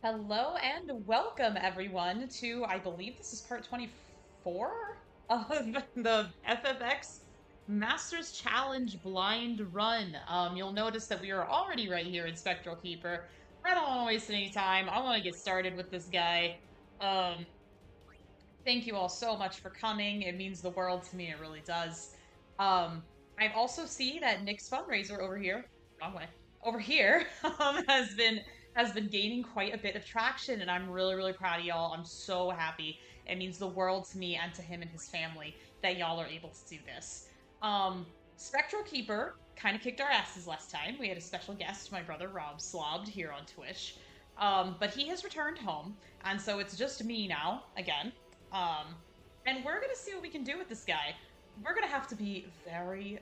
Hello and welcome everyone to, I believe this is part 24 of the FFX Masters Challenge Blind Run. You'll notice that we are already right here in Spectral Keeper. I don't want to waste any time. I want to get started with this guy. Um, Thank you all so much for coming. It means the world to me. It really does. I also see that Nick's fundraiser over here, wrong way, over here, has been gaining quite a bit of traction, and I'm really proud of y'all. I'm so happy. It means the world to me and to him and his family that y'all are able to do this. Spectral Keeper kind of kicked our asses last time. We had a special guest, my brother Rob Slobbed, here on Twitch. But he has returned home, and so it's just me now again. Um, and we're gonna see what we can do with this guy. We're gonna have to be very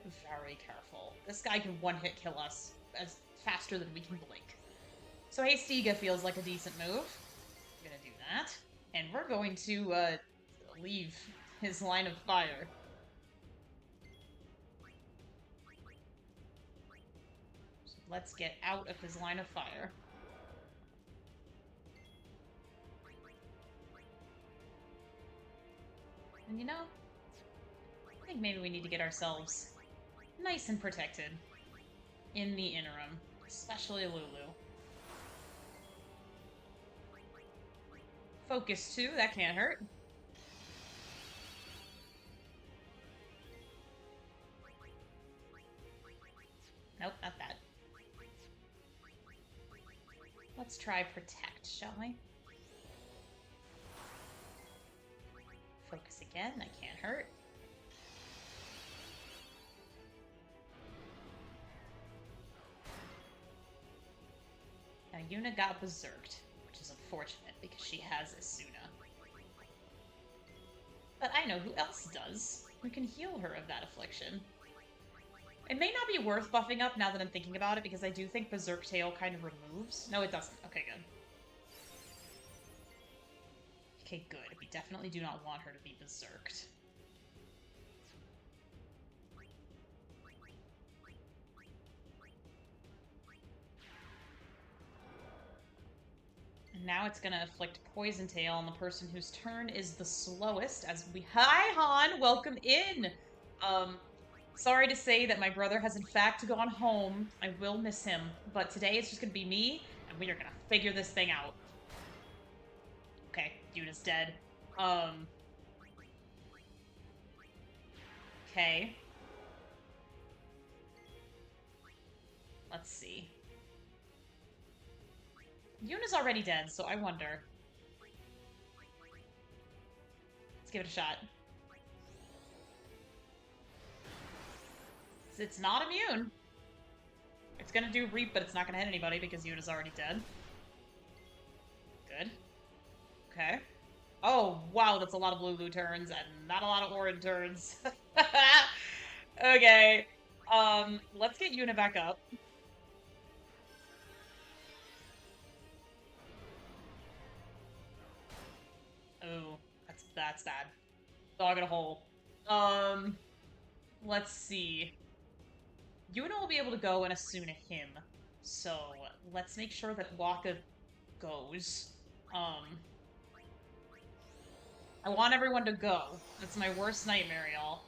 careful. This guy can one-hit kill us as faster than we can blink. So Hastiga feels like a decent move. I'm gonna do that. And we're going to leave his line of fire. So let's get out of his line of fire. And you know, I think maybe we need to get ourselves nice and protected in the interim, especially Lulu. Focus too, that can't hurt. Nope, not that. Let's try protect, shall we? Focus again, that can't hurt. Now Yuna got berserked, which is unfortunate because she has Asuna. But I know who else does, who can heal her of that affliction. It may not be worth buffing up now that I'm thinking about it, because I do think Berserk Tail kind of removes. No, it doesn't. Okay, good. Okay, good. We definitely do not want her to be berserked. And now it's gonna inflict Poison Tail on the person whose turn is the slowest as we— Hi, Han! Welcome in! Sorry to say that my brother has in fact gone home. I will miss him, but today it's just gonna be me, and we are gonna figure this thing out. Okay, Yuna's dead. Okay. Let's see. Yuna's already dead, so I wonder. Let's give it a shot. It's not immune. It's gonna do Reap, but it's not gonna hit anybody because Yuna's already dead. Good. Okay. Oh, wow, that's a lot of Lulu turns and not a lot of Orin turns. Okay. Let's get Yuna back up. Oh, that's bad. Dog in a hole. Let's see. Yuna will be able to go and Asuna him. So let's make sure that Waka goes. I want everyone to go. That's my worst nightmare, y'all.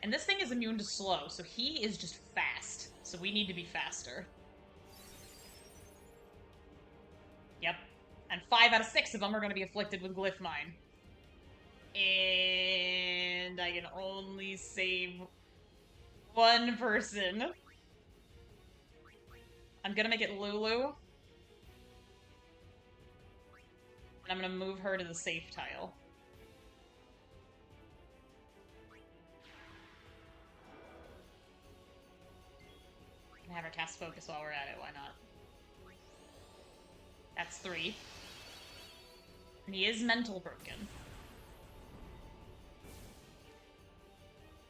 And this thing is immune to slow, so he is just fast. So we need to be faster. Yep. And 5 out of 6 of them are going to be afflicted with Glyph Mine. And I can only save one person. I'm going to make it Lulu. And I'm going to move her to the safe tile. And have her cast Focus while we're at it, why not? That's 3. And he is mental broken.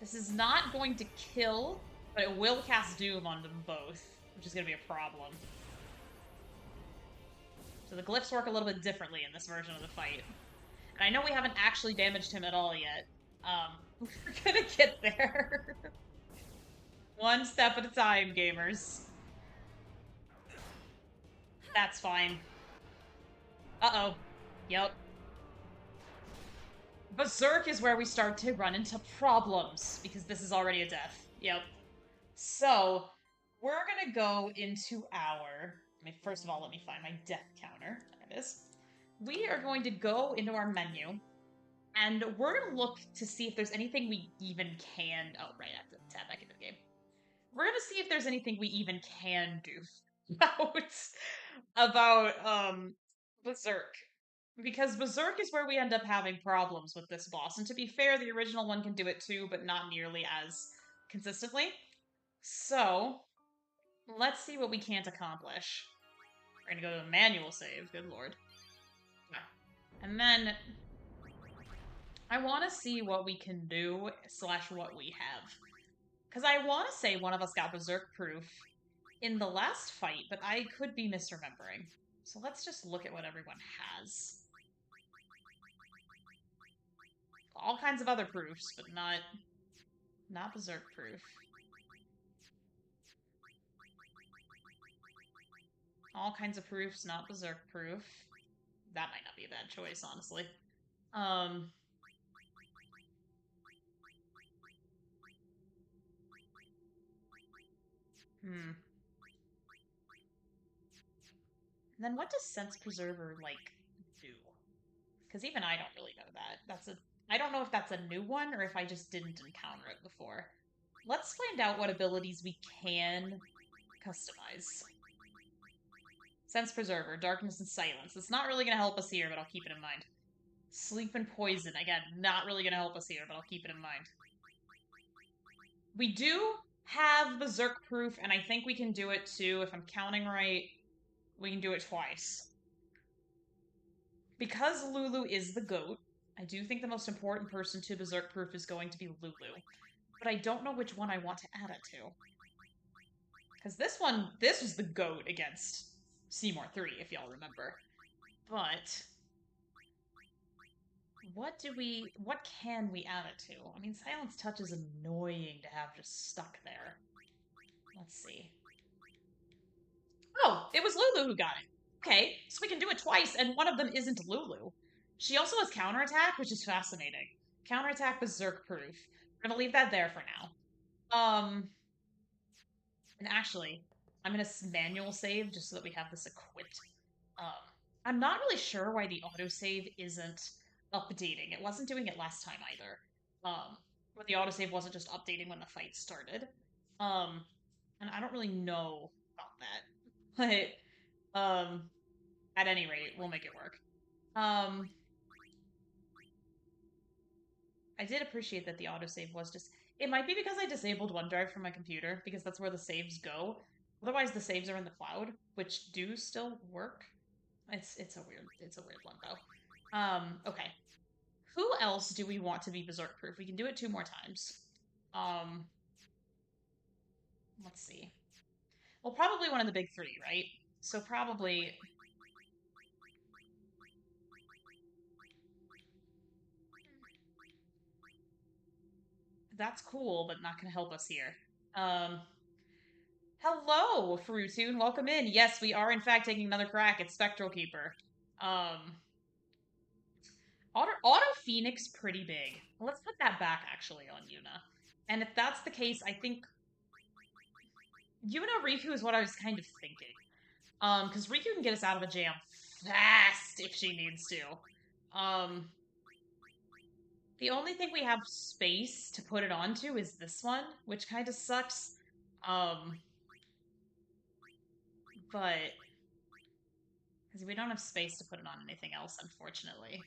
This is not going to kill, but it will cast Doom on them both, which is going to be a problem. So the glyphs work a little bit differently in this version of the fight. And I know we haven't actually damaged him at all yet. We're gonna get there. One step at a time, gamers. That's fine. Uh-oh. Yep. Berserk is where we start to run into problems, because this is already a death. Yep. So, we're gonna go into our... first of all, let me find my death counter. There it is. We are going to go into our menu, and we're gonna look to see if there's anything we even can... Oh, right, I have to tab back into the game. We're gonna see if there's anything we even can do about Berserk. Because Berserk is where we end up having problems with this boss. And to be fair, the original one can do it too, but not nearly as consistently. So, let's see what we can't accomplish. We're gonna go to a manual save, good lord. And then, I want to see what we can do, / what we have. Because I want to say one of us got Berserk proof in the last fight, but I could be misremembering. So let's just look at what everyone has. All kinds of other proofs, but not Berserk proof. All kinds of proofs, not Berserk proof. That might not be a bad choice, honestly. Then what does Sense Preserver, like, do? Because even I don't really know that. I don't know if that's a new one or if I just didn't encounter it before. Let's find out what abilities we can customize. Sense Preserver, Darkness and Silence. It's not really going to help us here, but I'll keep it in mind. Sleep and Poison. Again, not really going to help us here, but I'll keep it in mind. We do have Berserk Proof, and I think we can do it too. If I'm counting right, we can do it twice. Because Lulu is the GOAT, I do think the most important person to Berserk Proof is going to be Lulu. But I don't know which one I want to add it to. Because this was the GOAT against Seymour 3, if y'all remember. But what can we add it to? I mean, Silence Touch is annoying to have just stuck there. Let's see. Oh, it was Lulu who got it. Okay, so we can do it twice, and one of them isn't Lulu. She also has counterattack, which is fascinating. Counterattack Berserk proof. We're gonna leave that there for now. And actually, I'm gonna manual save just so that we have this equipped. I'm not really sure why the autosave isn't updating. It wasn't doing it last time either. Where the autosave wasn't just updating when the fight started. And I don't really know about that. But, at any rate, we'll make it work. I did appreciate that the autosave was just... It might be because I disabled OneDrive from my computer, because that's where the saves go. Otherwise, the saves are in the cloud, which do still work. It's a weird limbo. Okay. Who else do we want to be Berserk Proof? We can do it 2 more times. Let's see. Well, probably one of the big 3, right? So probably... That's cool, but not going to help us here. Hello, Fruitoon. Welcome in. Yes, we are in fact taking another crack at Spectral Keeper. Auto Phoenix pretty big. Well, let's put that back actually on Yuna. And if that's the case, I think Yuna Riku is what I was kind of thinking. Because Riku can get us out of a jam fast if she needs to. The only thing we have space to put it onto is this one, which kind of sucks. But because we don't have space to put it on anything else, unfortunately.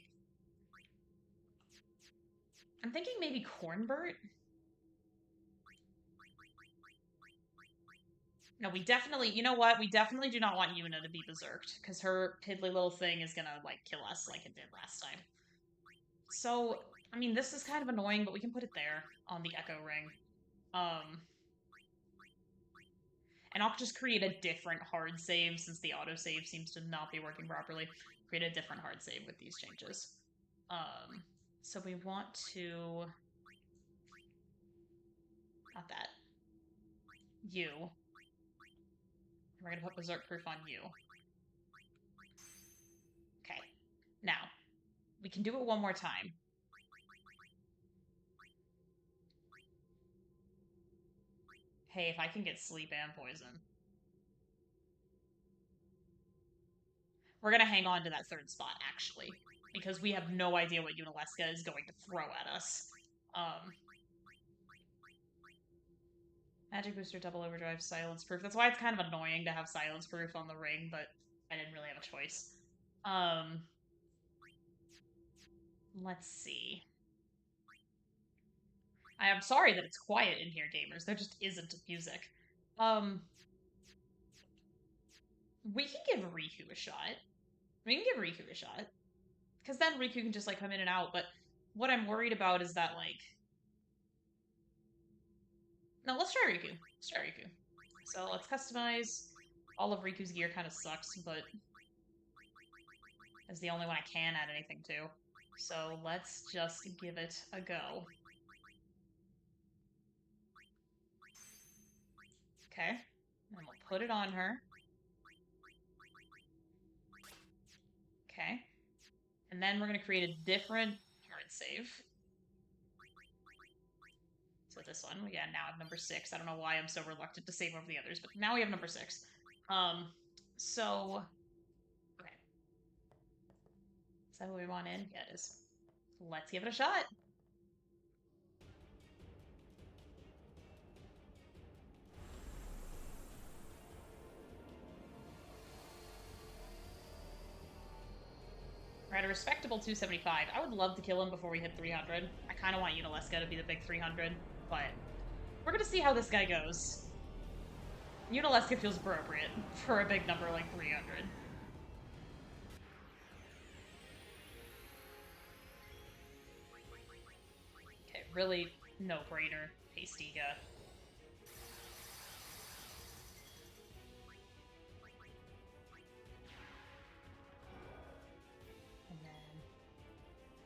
I'm thinking maybe Cornbert? No, we definitely... You know what? We definitely do not want Yuna to be berserked, because her piddly little thing is gonna, like, kill us like it did last time. So, I mean, this is kind of annoying, but we can put it there on the Echo Ring. And I'll just create a different hard save, since the autosave seems to not be working properly. Create a different hard save with these changes. So we want to... Not that. You. We're gonna put Berserk Proof on you. We can do it one more time. Hey, if I can get sleep and poison. We're gonna hang on to that third spot, actually, because we have no idea what Yunalesca is going to throw at us. Magic Booster, Double Overdrive, Silence Proof. That's why it's kind of annoying to have Silence Proof on the ring, but I didn't really have a choice. Let's see. I am sorry that it's quiet in here, gamers. There just isn't music. We can give Riku a shot. We can give Riku a shot. Because then Riku can just, like, come in and out, but what I'm worried about is that, like... No, let's try Riku. Let's try Riku. So let's customize. All of Riku's gear kind of sucks, but it's the only one I can add anything to. So let's just give it a go. Okay. And we'll put it on her. Okay. And then we're going to create a different hard save. So this one, yeah, now I have number 6. I don't know why I'm so reluctant to save over the others, but now we have number 6. So... Okay. Is that what we want in? Yeah, it is. Let's give it a shot. We're at a respectable 275. I would love to kill him before we hit 300. I kind of want Yunalesca to be the big 300, but we're going to see how this guy goes. Yunalesca feels appropriate for a big number like 300. Okay, really no-brainer, Pastiga.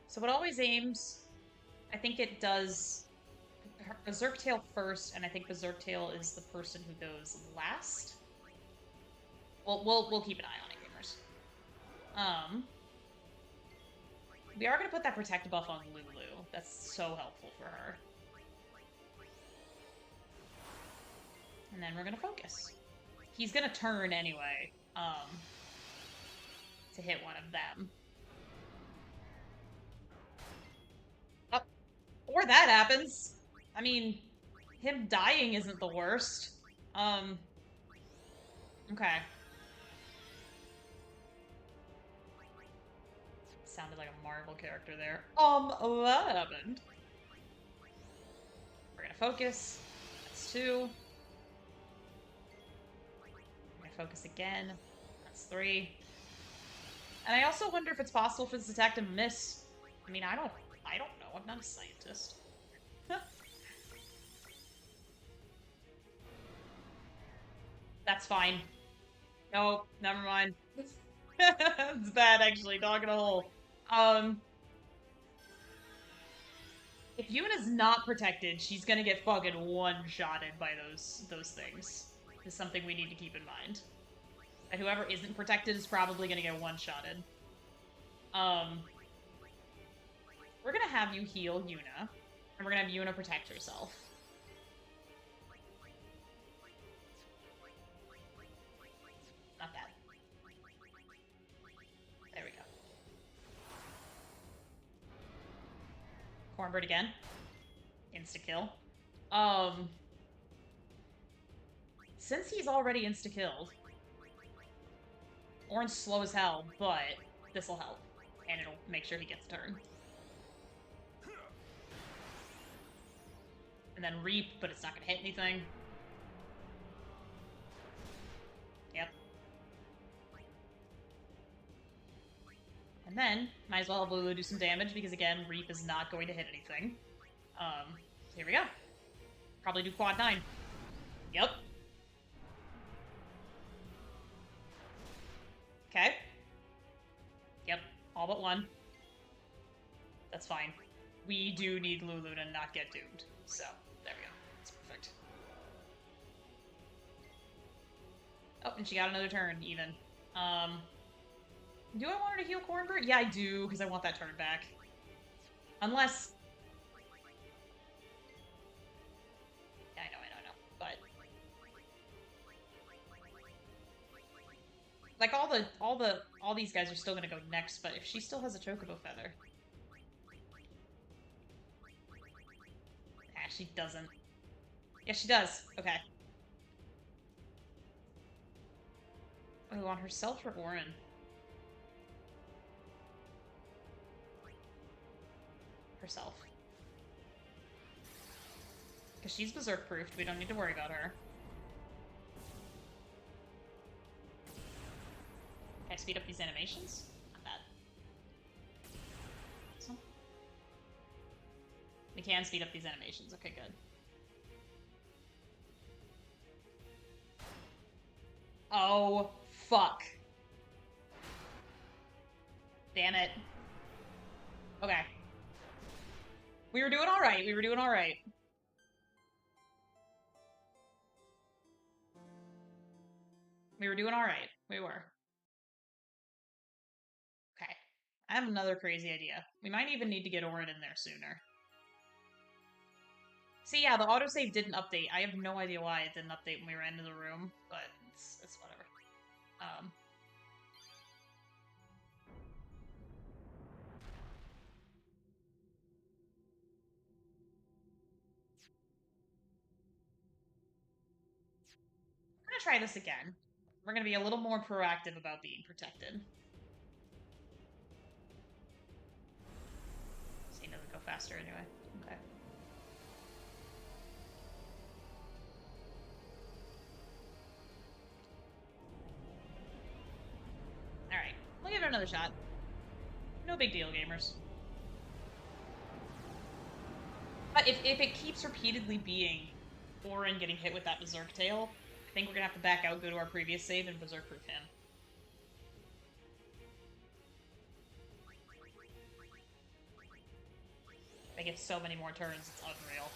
So it always aims, I think it does Berserk Tail first, and I think Berserk Tail is the person who goes last. We'll keep an eye on it, gamers. We are going to put that Protect buff on Lulu. That's so helpful for her. And then we're going to focus. He's going to turn anyway, to hit one of them. Or that happens. I mean, him dying isn't the worst. Okay. Sounded like a Marvel character there. That happened. We're gonna focus. That's 2. We're gonna focus again. That's 3. And I also wonder if it's possible for this attack to miss. I mean, I don't know. I'm not a scientist. That's fine. No, never mind. It's bad, actually. Dog in a hole. If Yuna's not protected, she's gonna get fucking one-shotted by those things. Is something we need to keep in mind. And whoever isn't protected is probably gonna get one-shotted. We're gonna have you heal Yuna, and we're gonna have Yuna protect herself. Not bad. There we go. Cornbird again. Insta-kill. Since he's already insta-killed, Orange slow as hell, but this'll help. And it'll make sure he gets a turn. And then Reap, but it's not gonna hit anything. Yep. And then, might as well have Lulu do some damage, because again, Reap is not going to hit anything. Here we go. Probably do quad 9. Yep. Okay. Yep, all but 1. That's fine. We do need Lulu to not get doomed. So, there we go. That's perfect. Oh, and she got another turn, even. Do I want her to heal Cornbird? Yeah, I do, because I want that turn back. Unless... Yeah, I know. But... Like, all these guys are still gonna go next, but if she still has a Chocobo Feather... Ah, she doesn't. Yes, she does. Okay. Oh, on herself or Orin? Herself. Because she's berserk-proofed, we don't need to worry about her. Can I speed up these animations? Not bad. So, we can speed up these animations. Okay, good. Oh, fuck. Damn it. Okay. We were doing alright. We were doing alright. We were doing alright. We were. Okay. I have another crazy idea. We might even need to get Orin in there sooner. See, yeah, the autosave didn't update. I have no idea why it didn't update when we ran into the room, but it's whatever. I'm gonna try this again. We're gonna be a little more proactive about being protected. See, doesn't go faster anyway. Okay. Alright. We'll give it another shot. No big deal, gamers. But if it keeps repeatedly being Orin getting hit with that Berserk tail, I think we're gonna have to back out, go to our previous save, and Berserk proof him. They get so many more turns, it's unreal.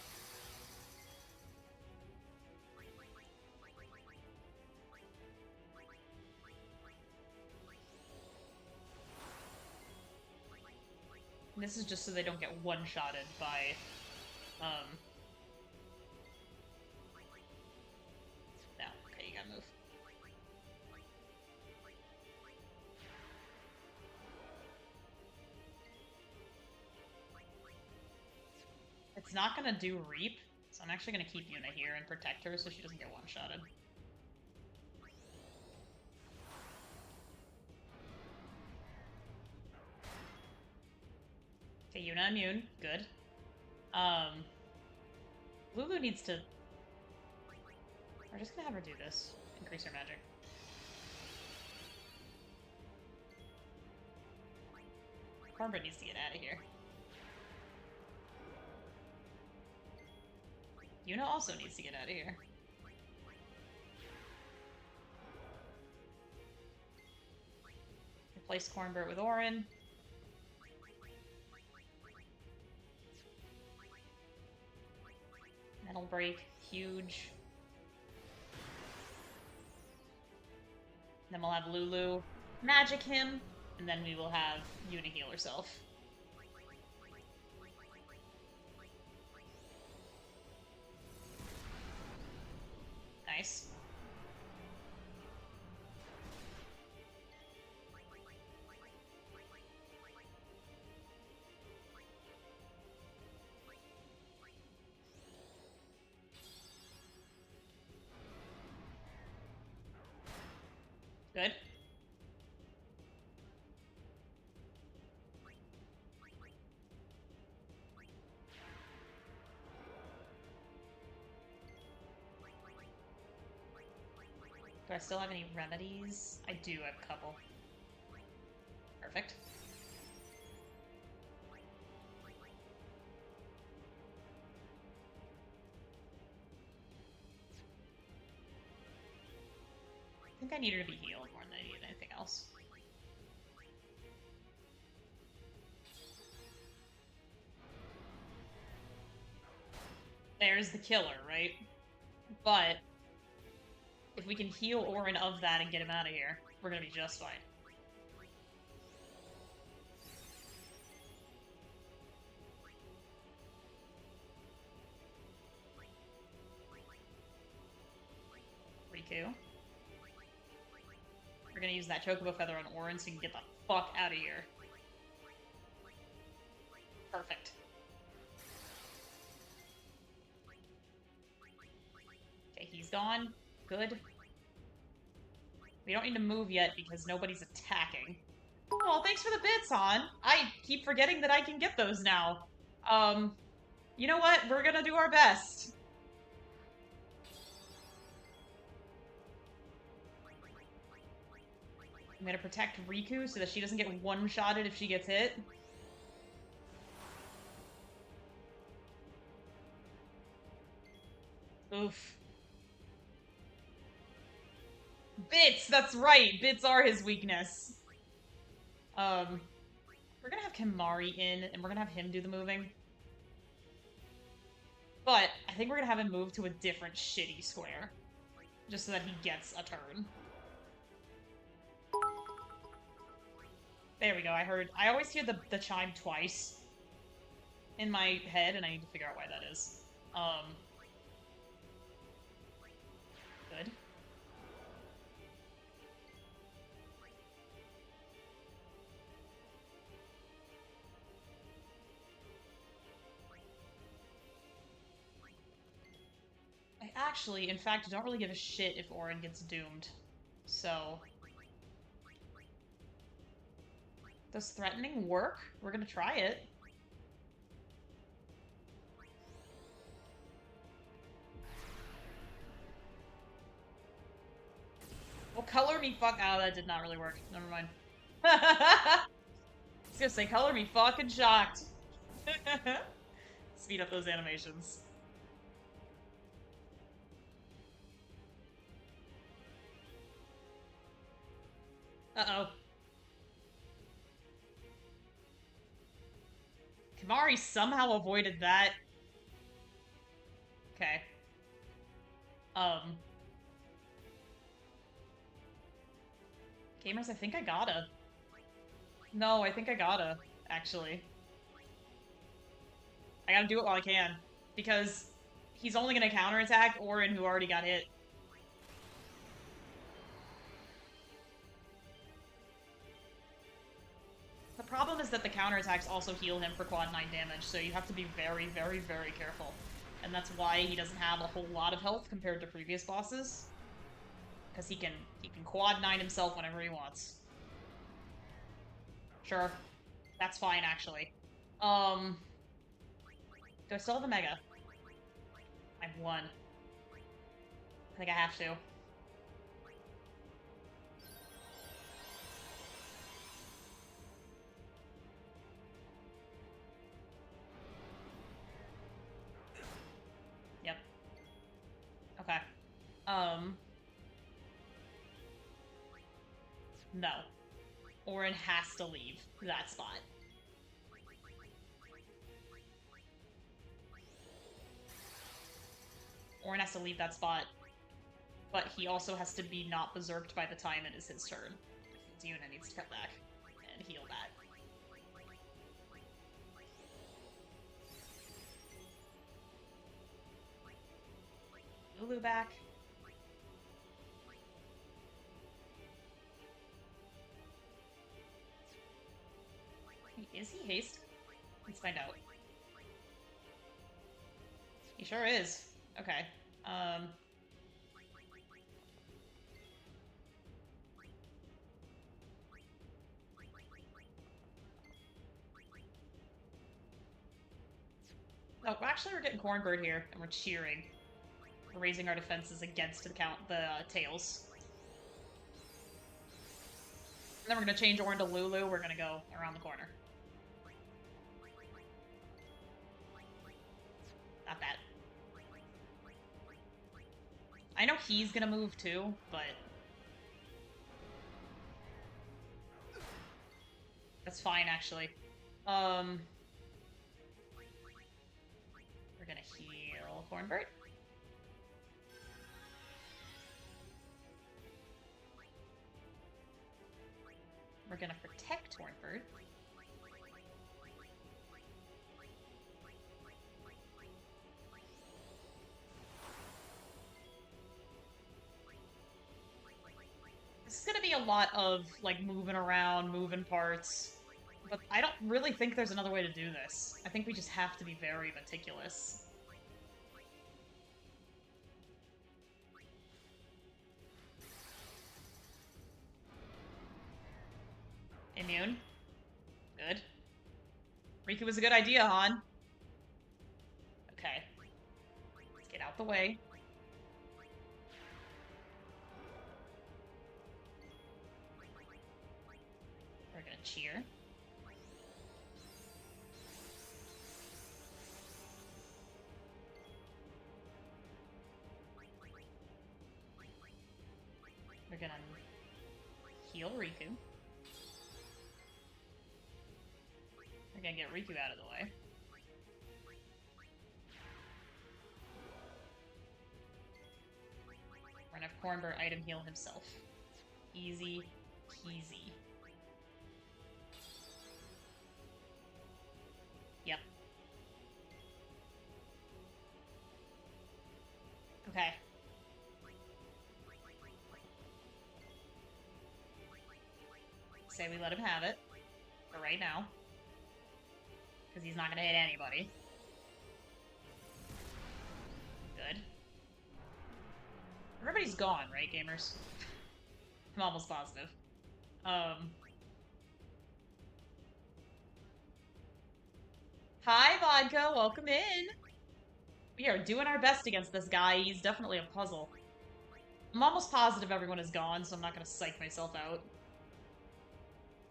And this is just so they don't get one-shotted by, No, okay, you gotta move. It's not gonna do Reap, so I'm actually gonna keep Yuna here and protect her so she doesn't get one-shotted. Okay, Yuna immune. Good. Lulu needs to... We're just gonna have her do this. Increase her magic. Cornbread needs to get out of here. Yuna also needs to get out of here. Replace Cornbread with Orin. Metal Break, huge. Then we'll have Lulu magic him, and then we will have Yuna heal herself. Nice. Good. Do I still have any remedies? I do have a couple. Perfect. I think I need her to be healed more than I need anything else. There's the killer, right? But if we can heal Orin of that and get him out of here, we're gonna be just fine. Riku. We're gonna use that Chocobo Feather on Orin so he can get the fuck out of here. Perfect. Okay, he's gone. Good. We don't need to move yet because nobody's attacking. Oh, thanks for the bits, Han. I keep forgetting that I can get those now. You know what? We're gonna do our best. I'm gonna protect Riku so that she doesn't get one-shotted if she gets hit. Oof. Bits! That's right! Bits are his weakness. We're gonna have Kimari in, and we're gonna have him do the moving. But I think we're gonna have him move to a different shitty square. Just so that he gets a turn. There we go, I always hear the chime twice in my head, and I need to figure out why that is. Good. I actually, in fact, don't really give a shit if Orin gets doomed. So... does threatening work? We're gonna try it. Well, color me fuck- oh, that did not really work. Never mind. I was gonna say, color me fucking shocked. Speed up those animations. Uh-oh. Kimari somehow avoided that. Okay. Gamers, I think I gotta. No, I think I gotta, actually. I gotta do it while I can. Because he's only gonna counterattack Orin, who already got hit. The problem is that the counterattacks also heal him for quad 9 damage, so you have to be very, very, very careful. And that's why he doesn't have a whole lot of health compared to previous bosses. Because he can quad 9 himself whenever he wants. Sure. That's fine, actually. Do I still have a Mega? I have one. I think I have to. Yep. Okay. No. Orin has to leave that spot. Orin has to leave that spot. But he also has to be not berserked by the time it is his turn. Which means Yuna needs to cut back and heal that. Lulu back. Is he haste? Let's find out. He sure is. Okay. Oh, actually we're getting Cornbird here, and we're cheering. We're raising our defenses against the tails. And then we're gonna change Orin to Lulu, we're gonna go around the corner. Not bad. I know he's gonna move too, but... that's fine, actually. We're gonna heal Cornbird. We're gonna protect Cornbird. gonna be a lot of, like, moving around, moving parts. But I don't really think there's another way to do this. I think we just have to be very meticulous. Immune. Good. Riku was a good idea, Han. Okay. Let's get out the way. We're gonna cheer. We're gonna heal Riku. We're gonna get Riku out of the way. We're gonna have Cornbird item heal himself. Easy peasy. Yep. Okay. Say we let him have it. For right now. Because he's not gonna hit anybody. Good. Everybody's gone, right, gamers? I'm almost positive. Hi, Vodka! Welcome in! We are doing our best against this guy. He's definitely a puzzle. I'm almost positive everyone is gone, so I'm not gonna psych myself out.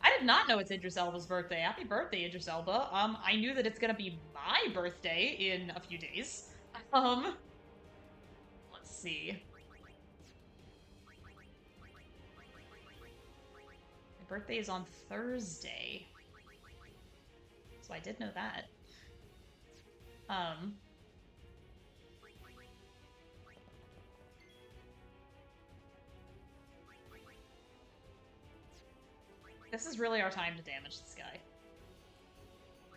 I did not know it's Idris Elba's birthday. Happy birthday, Idris Elba. I knew that it's gonna be my birthday in a few days. Let's see. My birthday is on Thursday. So I did know that. This is really our time to damage this guy.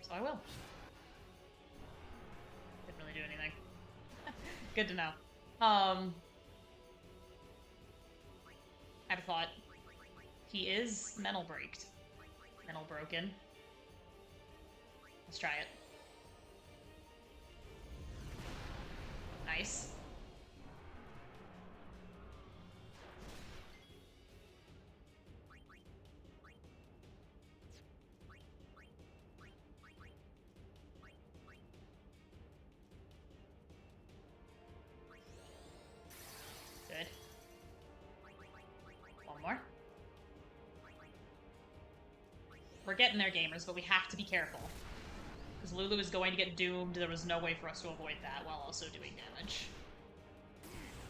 So I will. Didn't really do anything. Good to know. I have a thought. He is mental braked. Mental broken. Let's try it. Nice. Good. One more. We're getting there, gamers, but we have to be careful. Because Lulu is going to get doomed. There was no way for us to avoid that while also doing damage.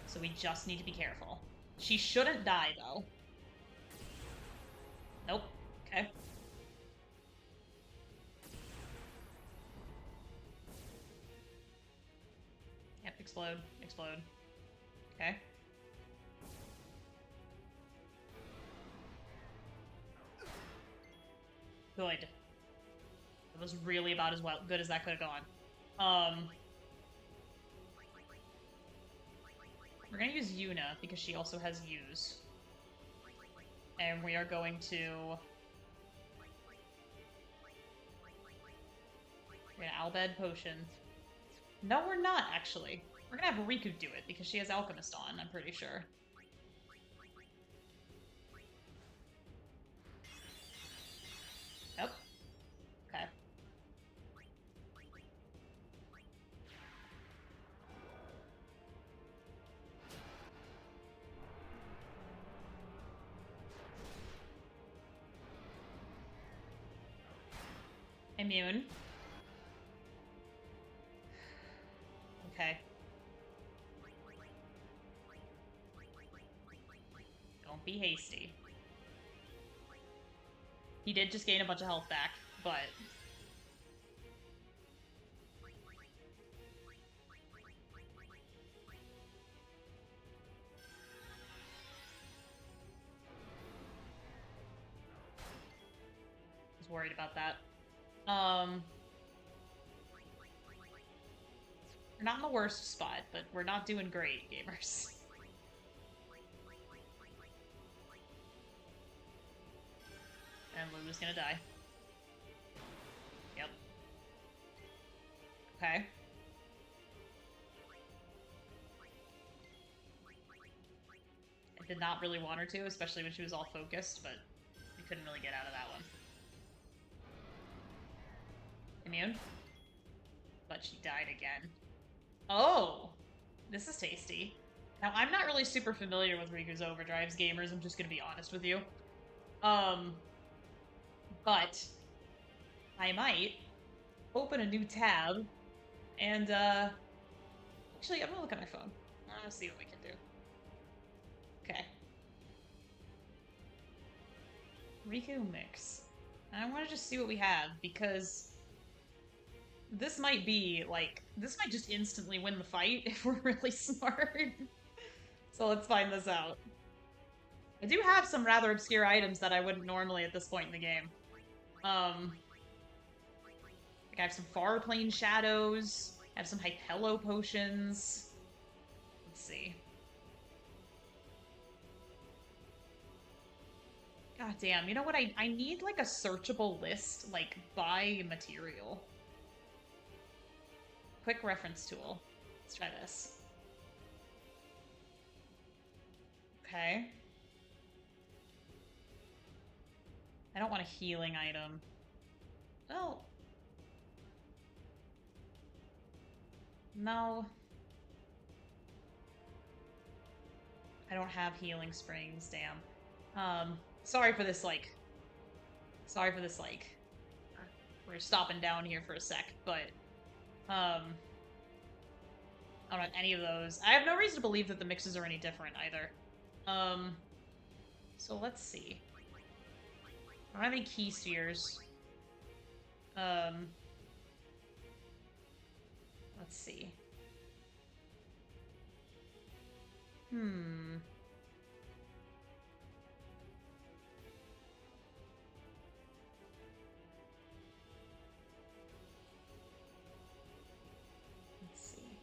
So we just need to be careful. She shouldn't die, though. Nope. Okay. Yep, explode. Explode. Okay. Good. It was really about as good as that could have gone. We're gonna use Yuna, because she also has use. And we are going to... We're gonna Albed Potion. No, we're not, actually. We're gonna have Riku do it, because she has Alchemist on, I'm pretty sure. Nope. Okay. Immune. Okay. Don't be hasty. He did just gain a bunch of health back, but... I was worried about that. We're not in the worst spot, but we're not doing great, gamers. And Lulu's gonna die. Yep. Okay. I did not really want her to, especially when she was all focused, but we couldn't really get out of that one. Immune? But she died again. Oh! This is tasty. Now, I'm not really super familiar with Riku's Overdrives, gamers, I'm just gonna be honest with you. But I might open a new tab and, actually, I'm gonna look at my phone. I wanna see what we can do. Okay. Riku mix. And I wanna just see what we have, because this might be, like, this might just instantly win the fight if we're really smart. So let's find this out. I do have some rather obscure items that I wouldn't normally at this point in the game. Like I have some far plane shadows. I have some Hypello potions. Let's see. God damn, you know what? I need like a searchable list, like by material. Quick reference tool. Let's try this. Okay. I don't want a healing item. Well... No. I don't have healing springs, damn. Sorry for this, like... We're stopping down here for a sec, but... I don't have any of those. I have no reason to believe that the mixes are any different, either. So let's see. I don't have any key spheres. Let's see. Let's see.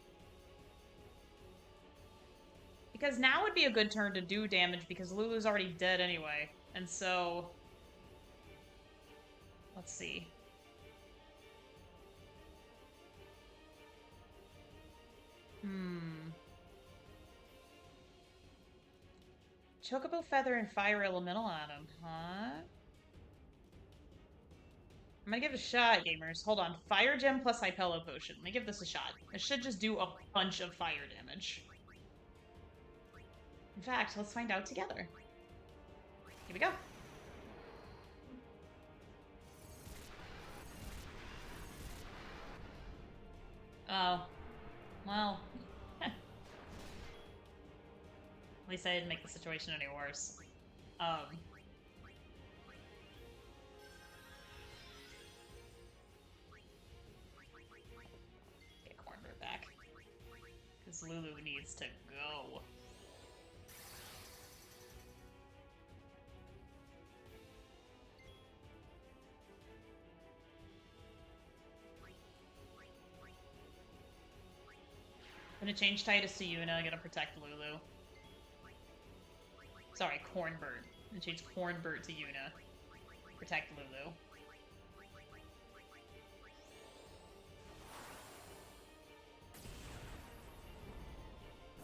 Because now would be a good turn to do damage because Lulu's already dead anyway. And so... Let's see. Chocobo Feather and Fire Elemental Atom, huh? I'm gonna give it a shot, gamers. Hold on. Fire Gem plus Hypello Potion. Let me give this a shot. It should just do a bunch of fire damage. In fact, let's find out together. Here we go. Oh. Well. At least I didn't make the situation any worse. Get Cornbird back. Because Lulu needs to go. I'm gonna change Titus to Yuna, gonna protect Lulu. Sorry, Cornbird. I'm gonna change Cornbird to Yuna. Protect Lulu.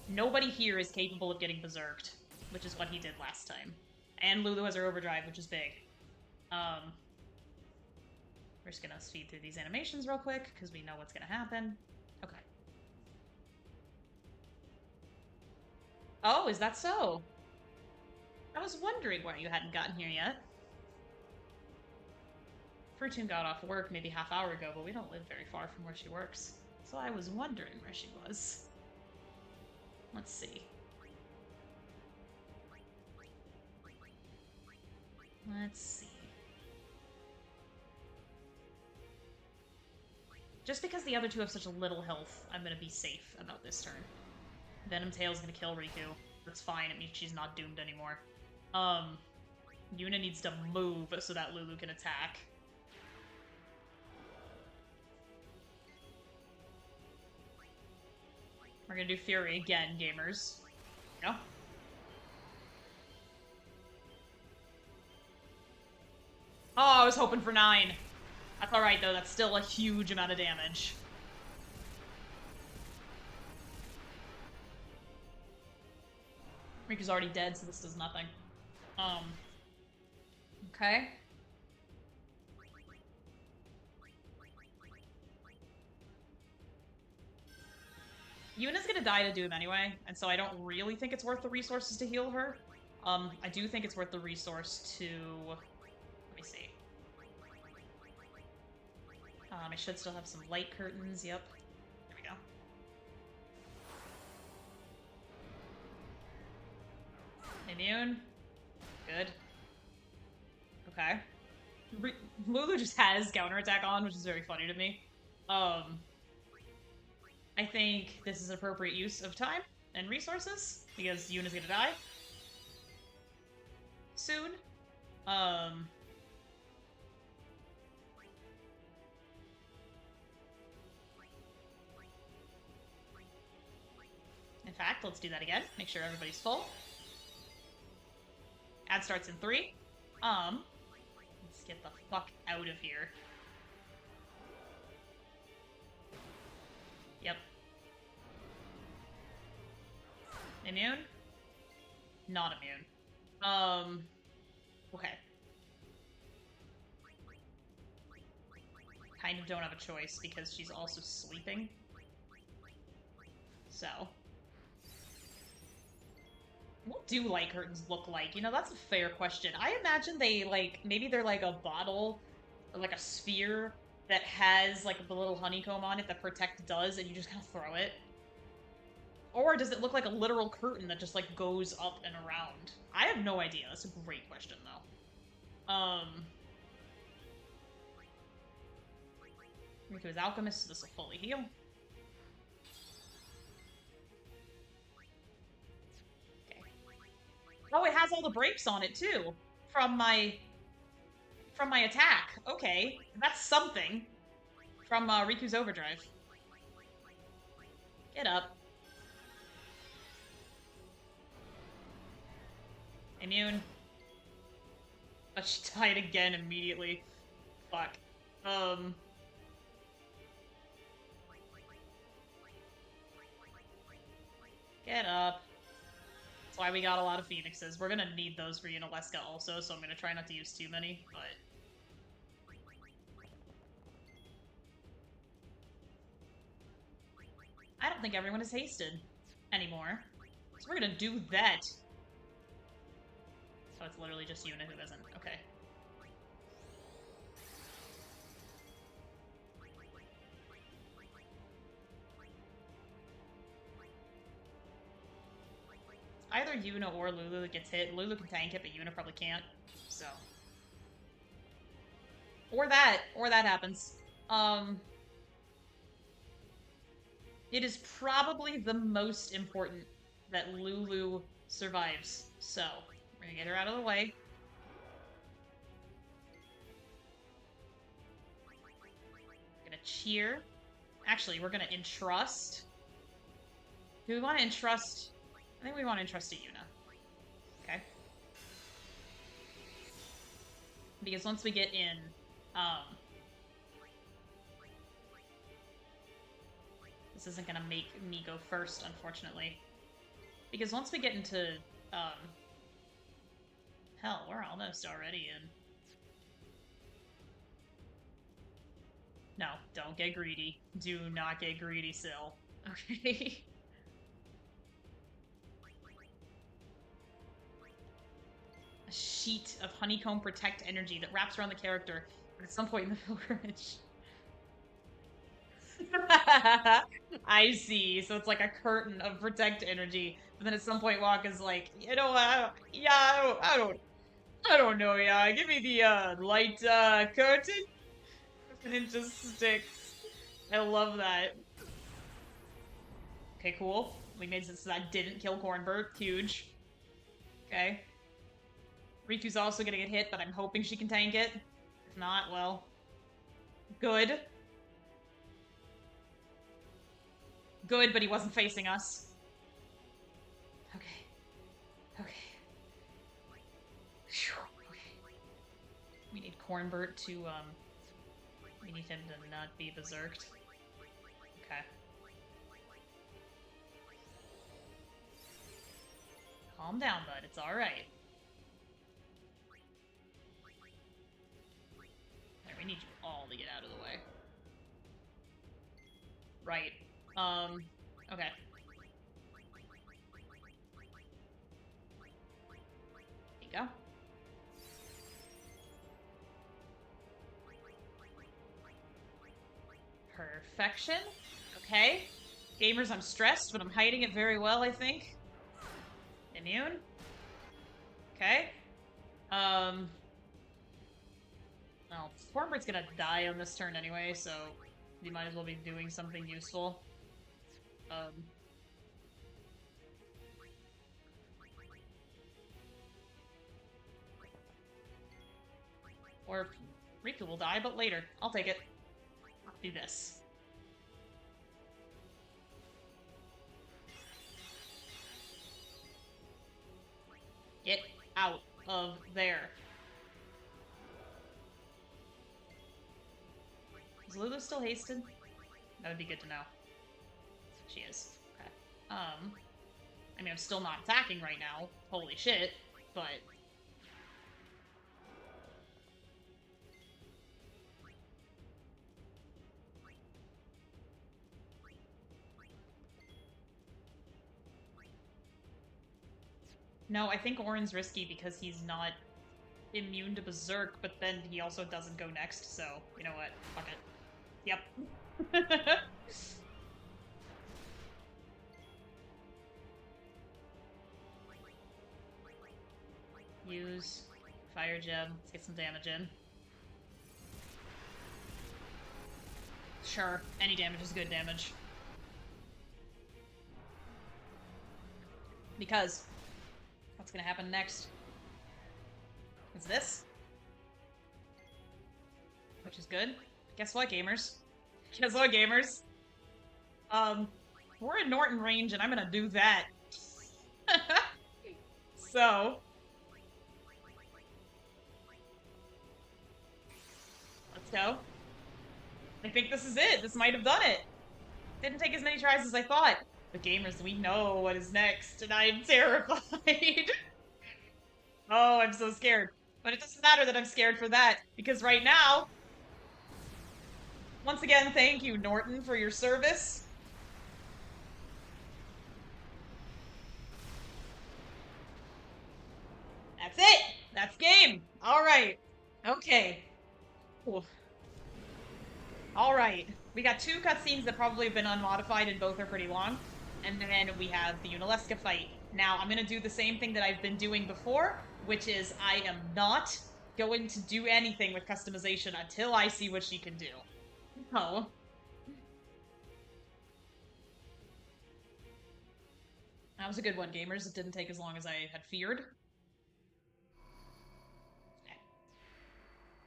Nobody here is capable of getting berserked, which is what he did last time. And Lulu has her overdrive, which is big. We're just gonna speed through these animations real quick, because we know what's gonna happen. Okay. Oh, is that so? I was wondering why you hadn't gotten here yet. Fruitune got off work maybe half hour ago, but we don't live very far from where she works. So I was wondering where she was. Let's see. Let's see. Just because the other two have such a little health, I'm gonna be safe about this turn. Venom Tail's gonna kill Riku. That's fine, it means she's not doomed anymore. Yuna needs to move so that Lulu can attack. We're gonna do Fury again, gamers. Go. Oh, I was hoping for 9. That's alright, though. That's still a huge amount of damage. Riku's already dead, so this does nothing. Okay. Yuna's gonna die to do him anyway, and so I don't really think it's worth the resources to heal her. I do think it's worth the resource to... Let me see. I should still have some light curtains, yep. There we go. Immune. Good. Okay. Lulu just has counterattack on, which is very funny to me. I think this is appropriate use of time and resources, because Yuna's gonna die soon. In fact, let's do that again. Make sure everybody's full. Ad starts in 3. Let's get the fuck out of here. Yep. Immune? Not immune. Okay. Kind of don't have a choice because she's also sleeping. So. What do light curtains look like? You know, that's a fair question. I imagine they, like, maybe they're like a bottle or like a sphere that has like the little honeycomb on it that Protect does, and you just kind of throw it. Or does it look like a literal curtain that just like goes up and around? I have no idea. That's a great question though. Riku is alchemist, so this will fully heal. Oh, it has all the breaks on it too, from my attack. Okay, that's something. From Riku's overdrive. Get up. Immune. But she died again immediately. Fuck. Get up. That's why we got a lot of phoenixes. We're gonna need those for Yunalesca also, so I'm gonna try not to use too many, but... I don't think everyone is hasted anymore. So we're gonna do that. So it's literally just Yuna who isn't. Okay. Either Yuna or Lulu gets hit. Lulu can tank it, but Yuna probably can't. So. Or that happens. It is probably the most important that Lulu survives. So, we're gonna get her out of the way. We're gonna cheer. Actually, we're gonna entrust. Do we want to entrust? I think we want to entrust to Yuna. Okay. Because once we get in, this isn't gonna make me go first, unfortunately. Because once we get into, hell, we're almost already in. No, don't get greedy. Do not get greedy, Syl. Okay. A sheet of honeycomb protect energy that wraps around the character at some point in the pilgrimage. I see. So it's like a curtain of protect energy, but then at some point Walk is like, you know, I don't know, yeah. Give me the light curtain, and it just sticks. I love that. Okay, cool. We made it so that didn't kill Cornbird. Huge. Okay. Riku's also gonna get hit, but I'm hoping she can tank it. If not, well, good. Good, but he wasn't facing us. Okay. Okay. Whew. Okay. We need Cornbert to, we need him to not be berserked. Okay. Calm down, bud. It's alright. We need you all to get out of the way. Right. Okay. There you go. Perfection. Okay. Gamers, I'm stressed, but I'm hiding it very well, I think. Immune. Okay. Well, Cornbert's gonna die on this turn anyway, so you might as well be doing something useful. Or Riku will die, but later. I'll take it. I'll do this. Get out of there. Is Lulu still hasted? That would be good to know. She is. Okay. I mean, I'm still not attacking right now. Holy shit. But... No, I think Orin's risky because he's not immune to Berserk, but then he also doesn't go next, so, you know what? Fuck it. Yep. Use Fire Gem. Let's get some damage in. Sure, any damage is good damage. Because what's gonna happen next? Is this? Which is good. Guess what, gamers? Guess what, gamers? We're in Norton range, and I'm gonna do that. So... let's go. I think this is it. This might have done it. Didn't take as many tries as I thought. But gamers, we know what is next, and I'm terrified. Oh, I'm so scared. But it doesn't matter that I'm scared for that, because right now... Once again, thank you, Norton, for your service. That's it! That's game! Alright. Okay. Alright. We got 2 cutscenes that probably have been unmodified, and both are pretty long. And then we have the Yunalesca fight. Now, I'm gonna do the same thing that I've been doing before, which is I am not going to do anything with customization until I see what she can do. Oh. That was a good one, gamers. It didn't take as long as I had feared.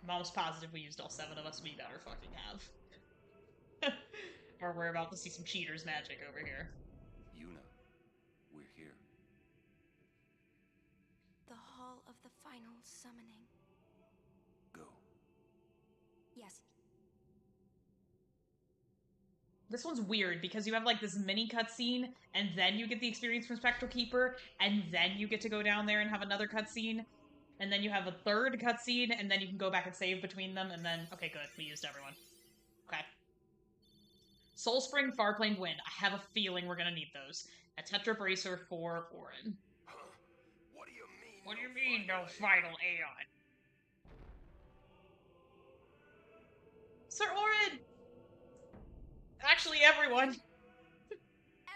I'm almost positive we used all 7 of us. We better fucking have. Or we're about to see some cheaters magic over here. Yuna, we're here. The Hall of the Final Summoning. Go. Yes. This one's weird because you have like this mini cutscene, and then you get the experience from Spectral Keeper, and then you get to go down there and have another cutscene, and then you have a third cutscene, and then you can go back and save between them, and then... Okay, good. We used everyone. Okay. Soul Spring, Farplane, Wind. I have a feeling we're gonna need those. A Tetra Bracer for Orin. Huh? What do you mean? What do you mean, no final Aeon? Sir Orin! Actually, everyone.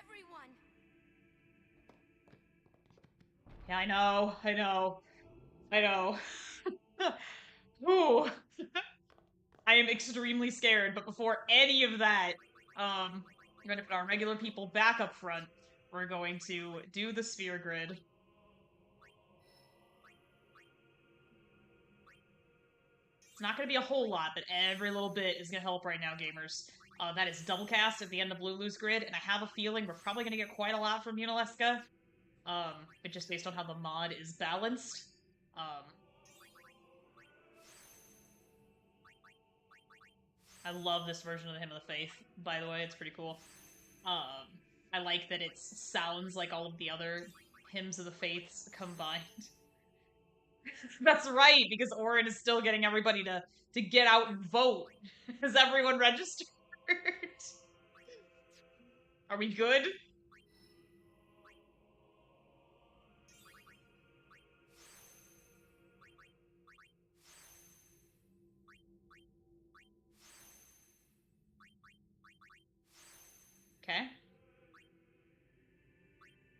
Everyone! Yeah, I know. Ooh. I am extremely scared, but before any of that, we're gonna put our regular people back up front. We're going to do the sphere grid. It's not gonna be a whole lot, but every little bit is gonna help right now, gamers. That is double cast at the end of Lulu's grid, and I have a feeling we're probably gonna get quite a lot from Yunalesca. But just based on how the mod is balanced. I love this version of the Hymn of the Faith, by the way. It's pretty cool. I like that it sounds like all of the other hymns of the faiths combined. That's right, because Orin is still getting everybody to get out and vote. Is everyone registered? Are we good? Okay.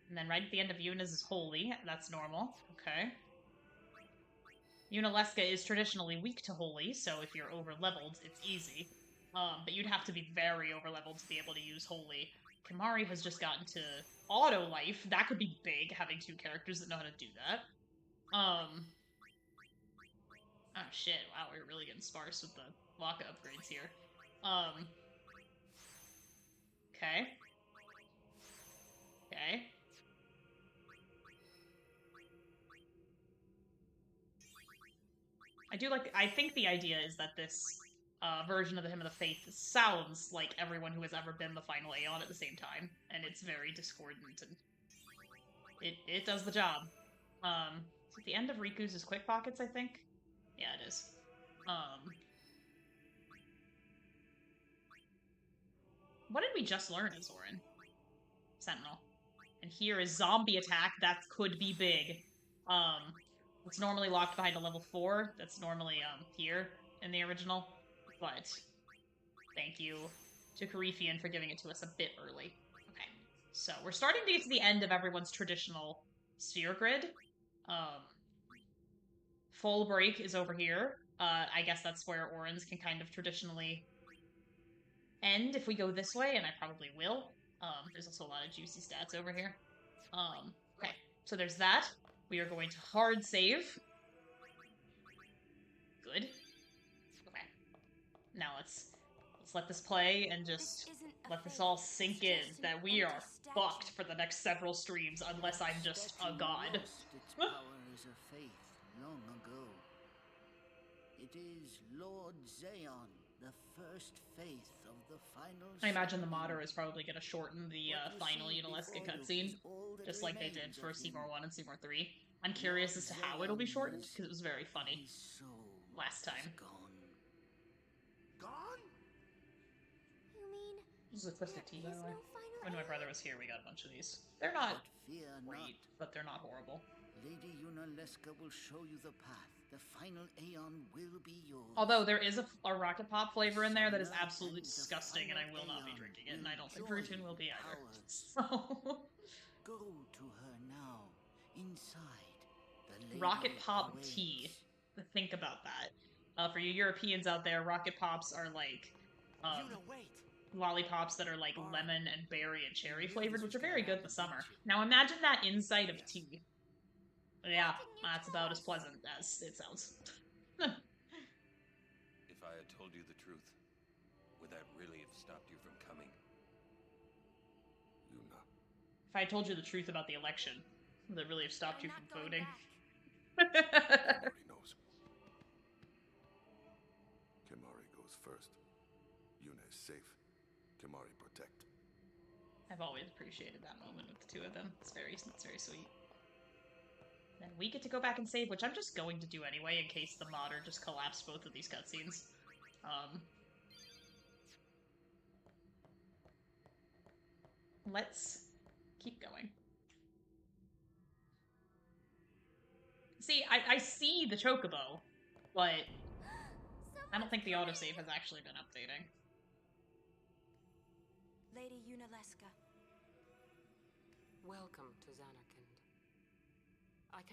And then right at the end of Yuna's is holy. That's normal. Okay. Yunalesca is traditionally weak to holy, so if you're over leveled, it's easy. But you'd have to be very over leveled to be able to use holy. Kimahri has just gotten to auto life. That could be big, having two characters that know how to do that. Oh shit, wow, we're really getting sparse with the Waka upgrades here. Okay. Okay. I think the idea is that this version of the Hymn of the Faith sounds like everyone who has ever been the final Aeon at the same time, and it's very discordant, and it does the job. It's at the end of Riku's is Quick Pockets, I think? Yeah, it is. What did we just learn as Orin? Sentinel. And here is Zombie Attack. That could be big. It's normally locked behind a level 4. That's normally here in the original. But thank you to Carifian for giving it to us a bit early. Okay. So we're starting to get to the end of everyone's traditional sphere grid. Full break is over here. I guess that's where Orin's can kind of traditionally end if we go this way, and I probably will. There's also a lot of juicy stats over here. Okay, so there's that. We are going to hard save. Good. Okay. Now let's let this play and just let this all sink in that we are fucked for the next several streams unless I'm just a god. Lost its power as a faith long ago. It is Lord Zayon, the first faith of the final. I imagine the modder is probably going to shorten the final Yunalesca cutscene, just like they did for Seymour 1 and Seymour 3. I'm curious as to how it'll be shortened, because it was very funny last time. Gone? You mean This is a Twisted Tea, by the way. no final When my brother was here, we got a bunch of these. They're not Fear great, but they're not horrible. Lady Yunalesca will show you the path. The final Aeon will be yours. Although there is a Rocket Pop flavor in there that is absolutely disgusting, and I will not be drinking it, and I don't think Rutun will be either. So... Go to her now, inside. The Rocket Pop tea. Think about that. For you Europeans out there, Rocket Pops are like lollipops that are like lemon and berry and cherry flavored, which are very good in the summer. Now imagine that inside of tea. Yeah, that's about as pleasant as it sounds. If I had told you the truth, would that really have stopped you from coming? Yuna. If I told you the truth about the election, would it really have stopped you from voting? Already knows. Kimahri goes first. Yuna is safe. Kimahri protect. I've always appreciated that moment with the two of them. It's very sweet. Then we get to go back and save, which I'm just going to do anyway in case the modder just collapsed both of these cutscenes. Let's keep going. See, I see the chocobo, but I don't think the autosave has actually been updating. Lady Yunalesca. Welcome to Zanarkand.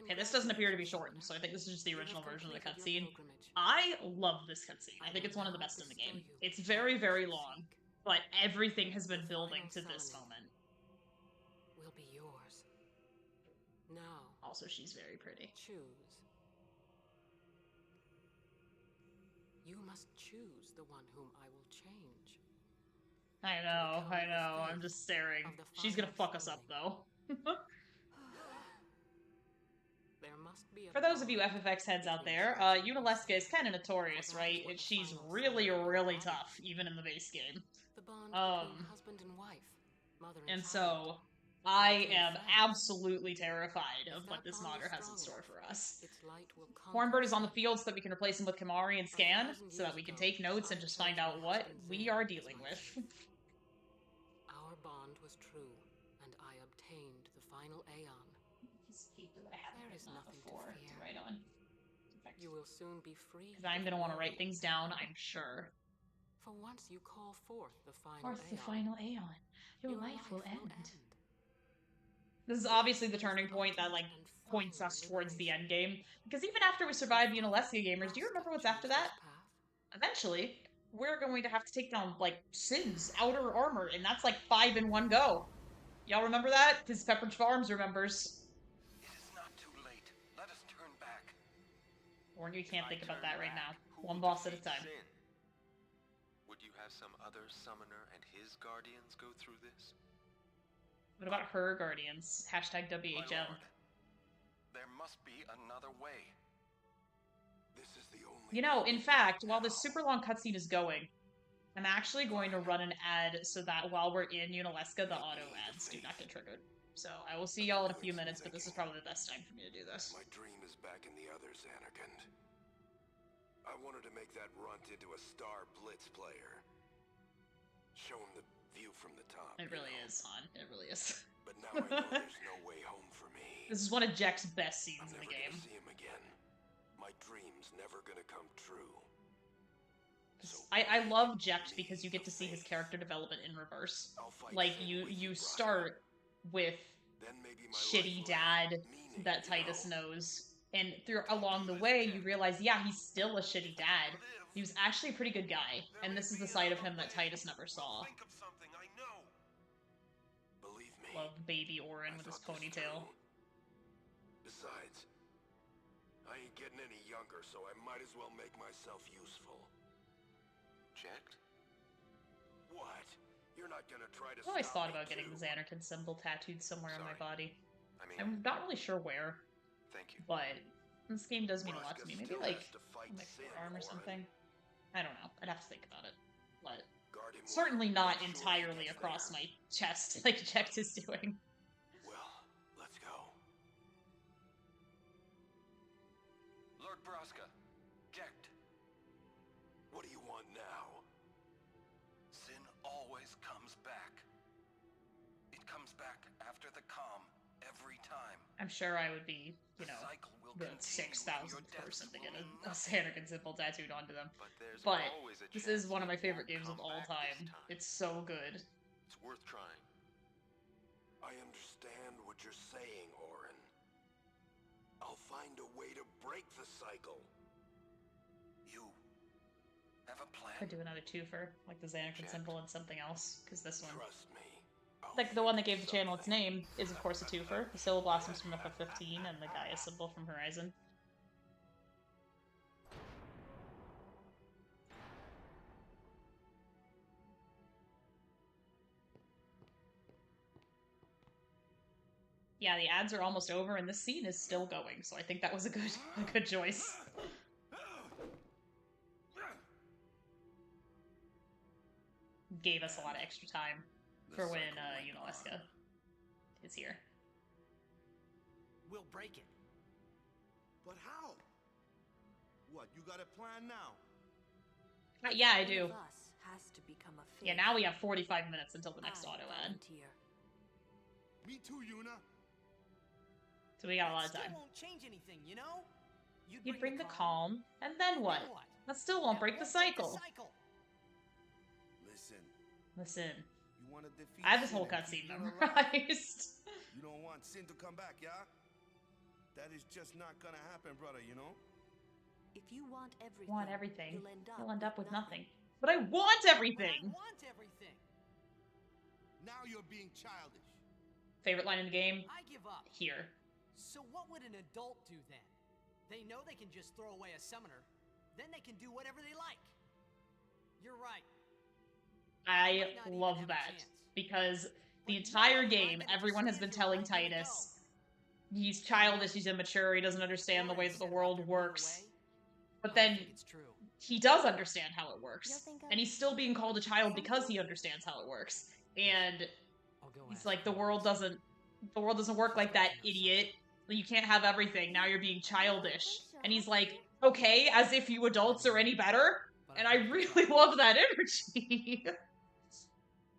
Okay, this doesn't appear to be shortened, so I think this is just the original version of the cutscene. I love this cutscene. I think it's one of the best in the game. It's very, very long, but everything has been building to this moment. Will be yours. Now. Also, she's very pretty. Choose. You must choose the one whom I will change. I know, I'm just staring. She's gonna fuck us up, though. There must must be a For those of you bond FFX heads out between there, flesh and Yunalesca is blood. kind of notorious, That right? is what the She's final really, ceremony will really embody. tough, even in the base game. The bond between Um, husband and wife, mother and and child, so or I between am friends. absolutely terrified of If what that this bond is modder has in strong store enough, for us. its light will Hornbird conquer is on the sin. field so that we can replace him with Kamari and Scan, 1,000 so that years we can ago, take notes and I just chose find my out what husband we Zayn are as dealing my with. chief. Our bond was true, and I obtained the final Aeon. There is nothing to fear. to write on. You will soon be free. Because I'm going to want to write things down, I'm sure. For once you call forth the final Forth Aeon, the final Aeon. Your life will end. This is obviously the turning point that, like, points us towards the end game. Because even after we survive Yunalesca gamers, do you remember what's after that? Eventually, we're going to have to take down, like, Sin's outer armor, and that's like 5 in one go. Y'all remember that? Because Pepperidge Farms remembers. It is not too late. Let us turn back. Or you If can't I think about turn that right back, now. who One will boss at a defeat time. Sin? Would you have some other summoner and his guardians go through this? What about her guardians? Hashtag My WHM. lord, there must be another way. This is the only You know, way in we fact, can while now. this super long cutscene is going, I'm actually going to run an ad so that while we're in Yunalesca, the auto ads do not get triggered. So I will see y'all in a few minutes, but this is probably the best time for me to do this. My dream is back in the others, Anakin. I wanted to make that runt into a star blitz player. Show him the view from the top. It really is, Han. It really is. But now I know there's no way home for me. This is one of Jack's best I'm scenes in never the game. gonna see him again. My dream's never gonna come true. So I love Jecht because you get to see his character development in reverse. I'll fight Like, Sin you with you Braga. start with Then maybe my shitty life will have dad meaning, that you Titus know? knows, and through along the way you realize, yeah, he's still a shitty dad. He was actually a pretty good guy, and this is the side of him that Titus never saw. Think of something, I know. Believe me. Love baby Orin I with his thought this ponytail. through. Besides, I ain't getting any younger, so I might as well make myself useful. Checked? What? You're not gonna try to I've always stop thought me about getting the too? Xanarkin symbol tattooed somewhere on my Sorry. body. I mean, I'm not really sure where, thank you. but this game does mean a lot to me. Maybe Braga like still has to fight on my Sin, forearm or Orin. something. I don't know. I'd have to think about it. But Guard him well. certainly not Make sure he entirely gets across there. my chest like Jecht is doing. Well, let's go. Lord Braska, Jecht, What do you want now? Sin always comes back. It comes back after the calm, every time. I'm sure I would be, you The know, cycle will the continue, and 6,000th your deaths person to will get mean a nothing. Xanarkin symbol tattooed onto them. But there's But always a this chance is one of my it favorite won't games of come all back this time. It's so good. It's worth trying. I understand what you're saying, Orin. I'll find a way to break the cycle. You have a plan? Could do another twofer, like the Xanarkin Check. symbol and something else, because this one, Trust me. I'll like the one that figure gave the channel its something. name, is of course a twofer. The Sylleblossoms from FF15 and the Gaia symbol from Horizon. Yeah, the ads are almost over and this scene is still going, so I think that was a good choice. Gave us a lot of extra time for when Yunalesca is here. We'll break it. But how? What, you got a plan now? Yeah, I One do. of us has to become a Yeah, faith. now we have 45 minutes until the next I auto ad. volunteer. Me too, Yuna. So we got a lot That of still time. won't change anything, you know? You'd bring the calm, and then what? Then what? That still won't That break the won't break cycle. Listen, Listen, you want to defeat I have this Sin whole and keep cutscene Yuna alive? memorized. You don't want Sin to come back, yeah? That is just not gonna happen, brother, you know? If you want everything, Want everything, you'll end up with nothing. But I want But I everything! want everything. Now you're being childish. Favorite line in the game? I give up. Here. So what would an adult do then? They know they can just throw away a summoner. Then they can do whatever they like. You're right. I Might not even love have a that. chance. Because the But entire now game, I'm gonna everyone has been decide if telling you're right, then Titus, he's childish, he's immature, he doesn't understand the way that the world works. But I then think it's true. he does understand how it works. You'll think And he's still being called a child because he understands how it works. And I'll go he's ask like, her. the world doesn't work like that, idiot. You can't have everything. Now you're being childish. And he's like, okay, as if you adults are any better. But And I I have to really try. love that energy.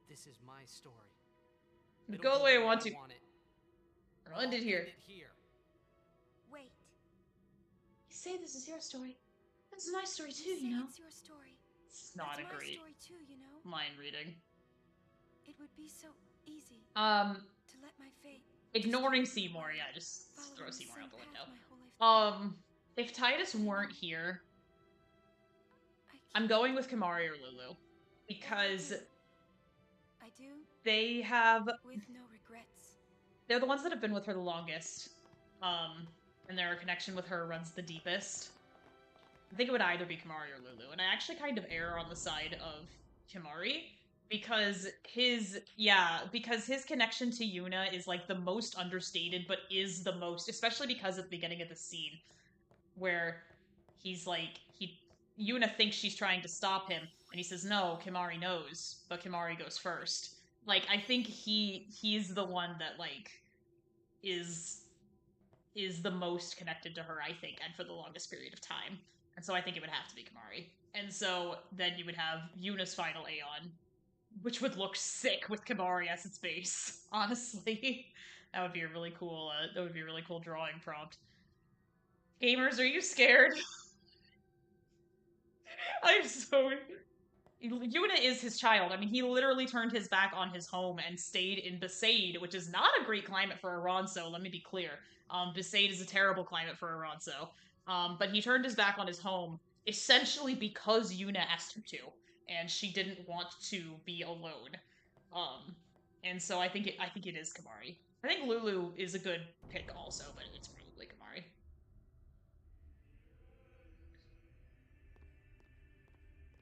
This is my story. Go the way I want to. it. I'll end it here. Wait. You say this is your story. It's my story too, You say you know? it's your story. It's not That's a my great story too, you know? mind reading. It would be so easy To let my fate ignoring Seymour, yeah, just follow throw the Seymour same out the path window. my whole life. If Titus weren't here, I I'm can't- going with Kamari or Lulu. Because I do they have with no regrets. they're the ones that have been with her the longest. And their connection with her runs the deepest. I think it would either be Kamari or Lulu, and I actually kind of err on the side of Kamari because his connection to Yuna is like the most understated, but is the most, especially because at the beginning of the scene where he's like Yuna thinks she's trying to stop him, and he says no, Kamari knows, but Kamari goes first. Like I think he's the one that like is the most connected to her, I think, and for the longest period of time. And so I think it would have to be Kamari. And so then you would have Yuna's final Aeon, which would look sick with Kamari as its base. Honestly, that would be a really cool. Drawing prompt. Gamers, are you scared? I'm so. Yuna is his child. I mean, he literally turned his back on his home and stayed in Besaid, which is not a great climate for Aranso, let me be clear. Besaid is a terrible climate for Aranso. But he turned his back on his home, essentially because Yuna asked him to, and she didn't want to be alone. And so I think it is Kamari. I think Lulu is a good pick also, but it's probably Kamari.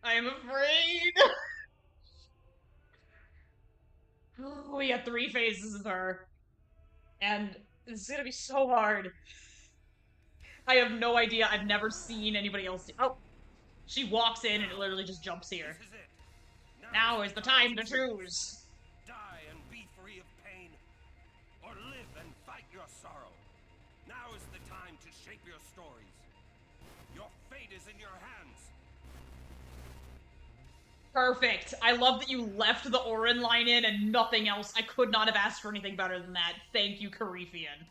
I am afraid. We got 3 phases of her. And this is gonna be so hard. I have no idea. I've never seen anybody else do. Oh, she walks in and it literally just jumps here. This is it. Now is the time to choose. Die and be free of pain, or live and fight your sorrow. Now is the time to shape your stories. Your fate is in your hands. Perfect. I love that you left the Orin line in and nothing else. I could not have asked for anything better than that. Thank you, Carifian.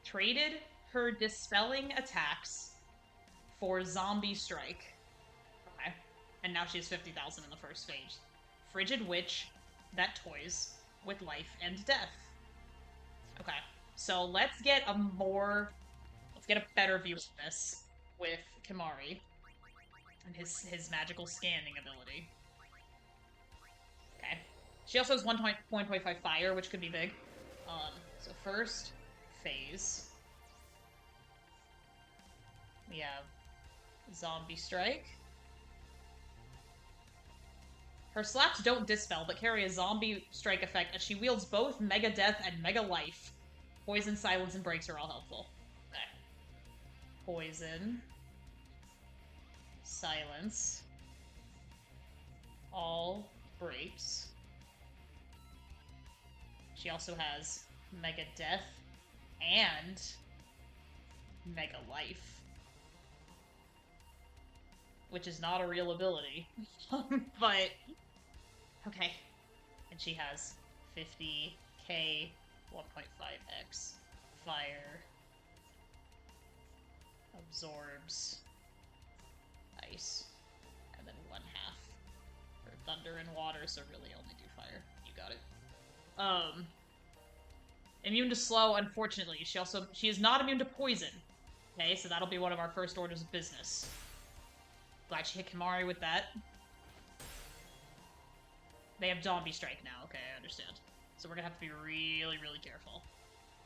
Traded her dispelling attacks for zombie strike. Okay. And now she has 50,000 in the first phase. Frigid Witch that toys with life and death. Okay. So let's get a better view of this with Kamari. And his magical scanning ability. Okay. She also has 1.25 fire, which could be big. So first phase. We have Zombie Strike. Her slaps don't dispel, but carry a Zombie Strike effect as she wields both Mega Death and Mega Life. Poison, Silence, and Breaks are all helpful. Okay. Poison. Silence. All breaks. She also has Mega Death and Mega Life. Which is not a real ability. But, okay. And she has 50k, 1.5x. Fire. Absorbs. Ice, and then 1/2 for thunder and water, so really only do fire. You got it. Immune to slow, unfortunately. She is not immune to poison. Okay, so that'll be one of our first orders of business. Glad she hit Kamari with that. They have Zombie Strike now, okay, I understand. So we're gonna have to be really, really careful.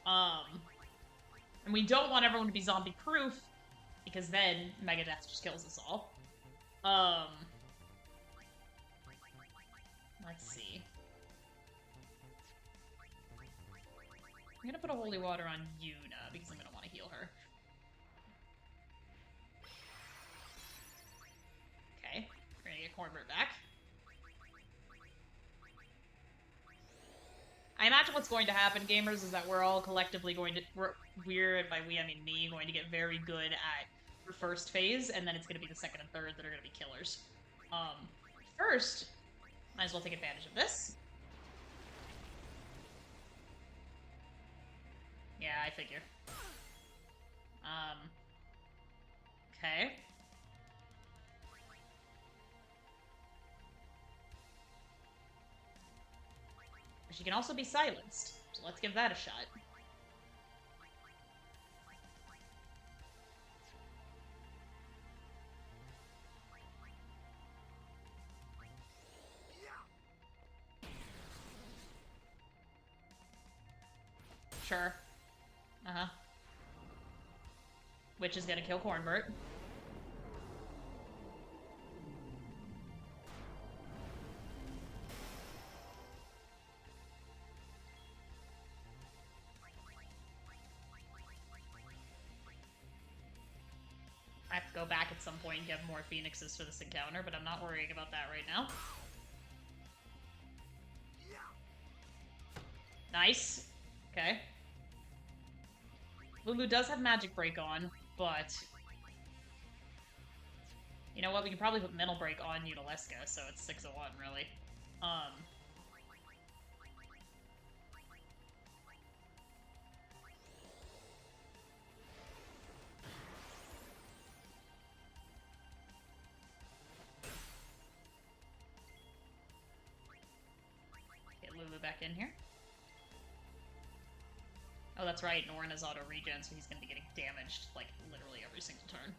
And we don't want everyone to be zombie-proof, because then Mega Death just kills us all. Let's see. I'm gonna put a holy water on Yuna because I'm gonna want to heal her. Okay, we're gonna get Cornbert back. I imagine what's going to happen, gamers, is that we're all collectively going to, we're, and by we I mean me, going to get very good at the first phase, and then it's going to be the second and third that are going to be killers. First, might as well take advantage of this. Yeah, I figure. Okay. She can also be silenced, so let's give that a shot. Sure. Uh-huh. Which is gonna kill Cornbert. I have to go back at some point and get more phoenixes for this encounter, but I'm not worrying about that right now. Nice. Okay. Lulu does have Magic Break on, but... You know what? We can probably put Mental Break on Yunalesca, so it's 6-1, really. Get Lulu back in here. Oh, that's right, Norin has auto regen, so he's gonna be getting damaged, like, literally every single turn.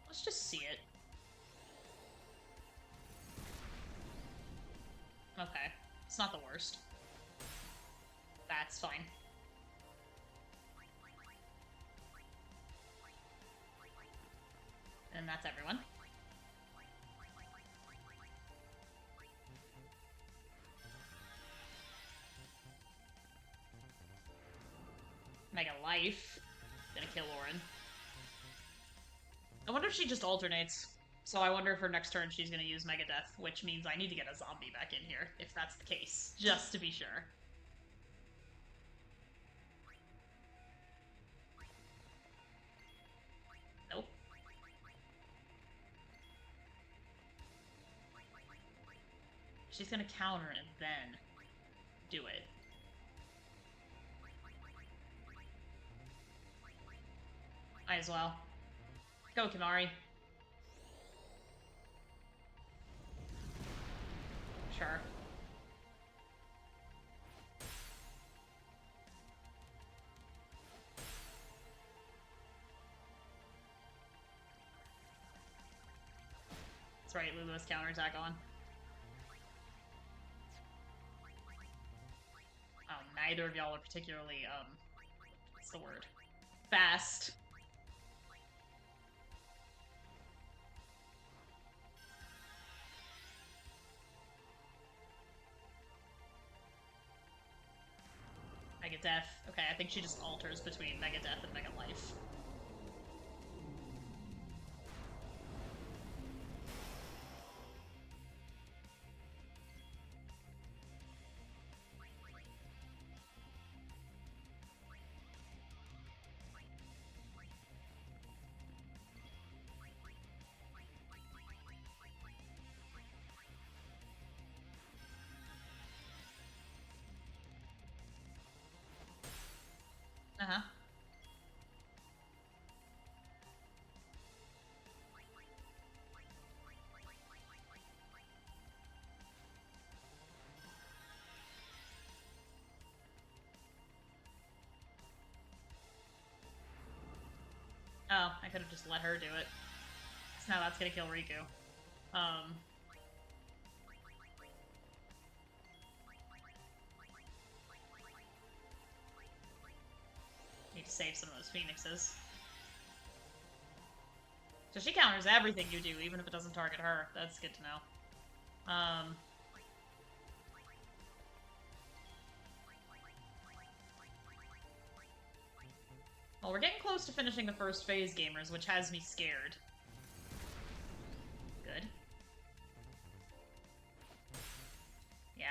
Let's just see it. Okay. It's not the worst. That's fine. And that's everyone. Mega Life. Gonna kill Lauren. I wonder if she just alternates. So I wonder if her next turn she's gonna use Mega Death, which means I need to get a zombie back in here, if that's the case. Just to be sure. Nope. She's gonna counter and then do it. Might as well. Go, Kimari. Sure. That's right, Lulu has counterattack on. Neither of y'all are particularly, what's the word? Fast. Mega Death. Okay, I think she just alters between Mega Death and Mega Life. Uh-huh. Oh, I could have just let her do it. So now that's gonna kill Riku. Need to save some of those phoenixes. So she counters everything you do, even if it doesn't target her. That's good to know. close to finishing the first phase, gamers, which has me scared. Good. Yeah.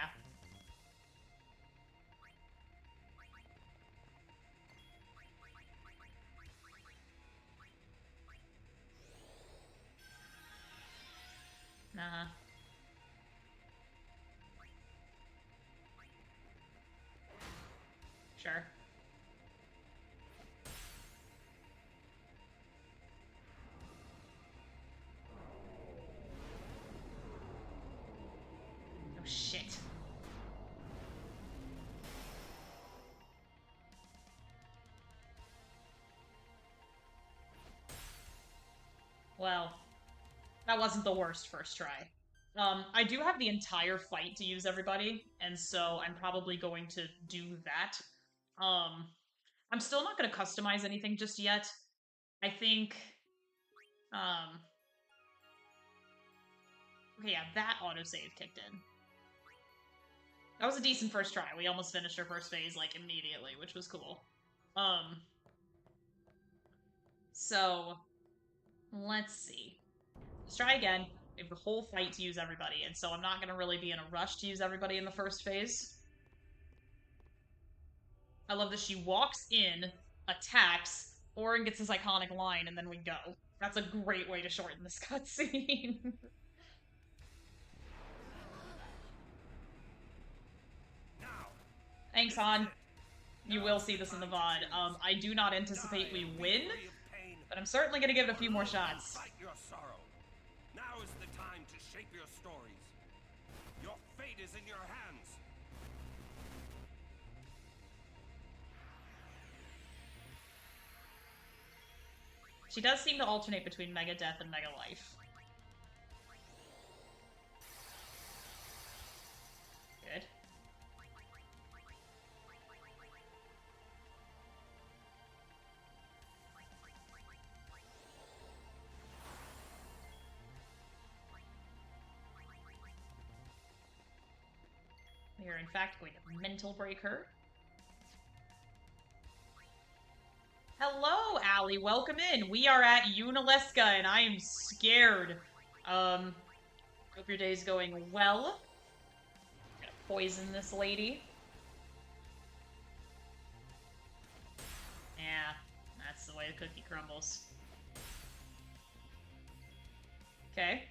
Nah. Sure. Oh, shit. Well, that wasn't the worst first try. I do have the entire fight to use everybody, and so I'm probably going to do that. I'm still not going to customize anything just yet. I think, okay, yeah, that autosave kicked in. That was a decent first try. We almost finished our first phase, like, immediately, which was cool. So, let's see. Let's try again. We have the whole fight to use everybody, and so I'm not going to really be in a rush to use everybody in the first phase. I love that she walks in, attacks, Orin gets his iconic line, and then we go. That's a great way to shorten this cutscene. Thanks, Han. You will see this in the VOD. I do not anticipate we win, but I'm certainly going to give it a few more shots. Fight your sorrow. Now is the time to shape your stories. Your fate is in your hands. She does seem to alternate between Mega Death and Mega Life. Good. We are in fact going to mental break her. Hello, Allie. Welcome in. We are at Yunalesca, and I am scared. Hope your day's going well. I'm gonna poison this lady. Yeah, that's the way the cookie crumbles. Okay.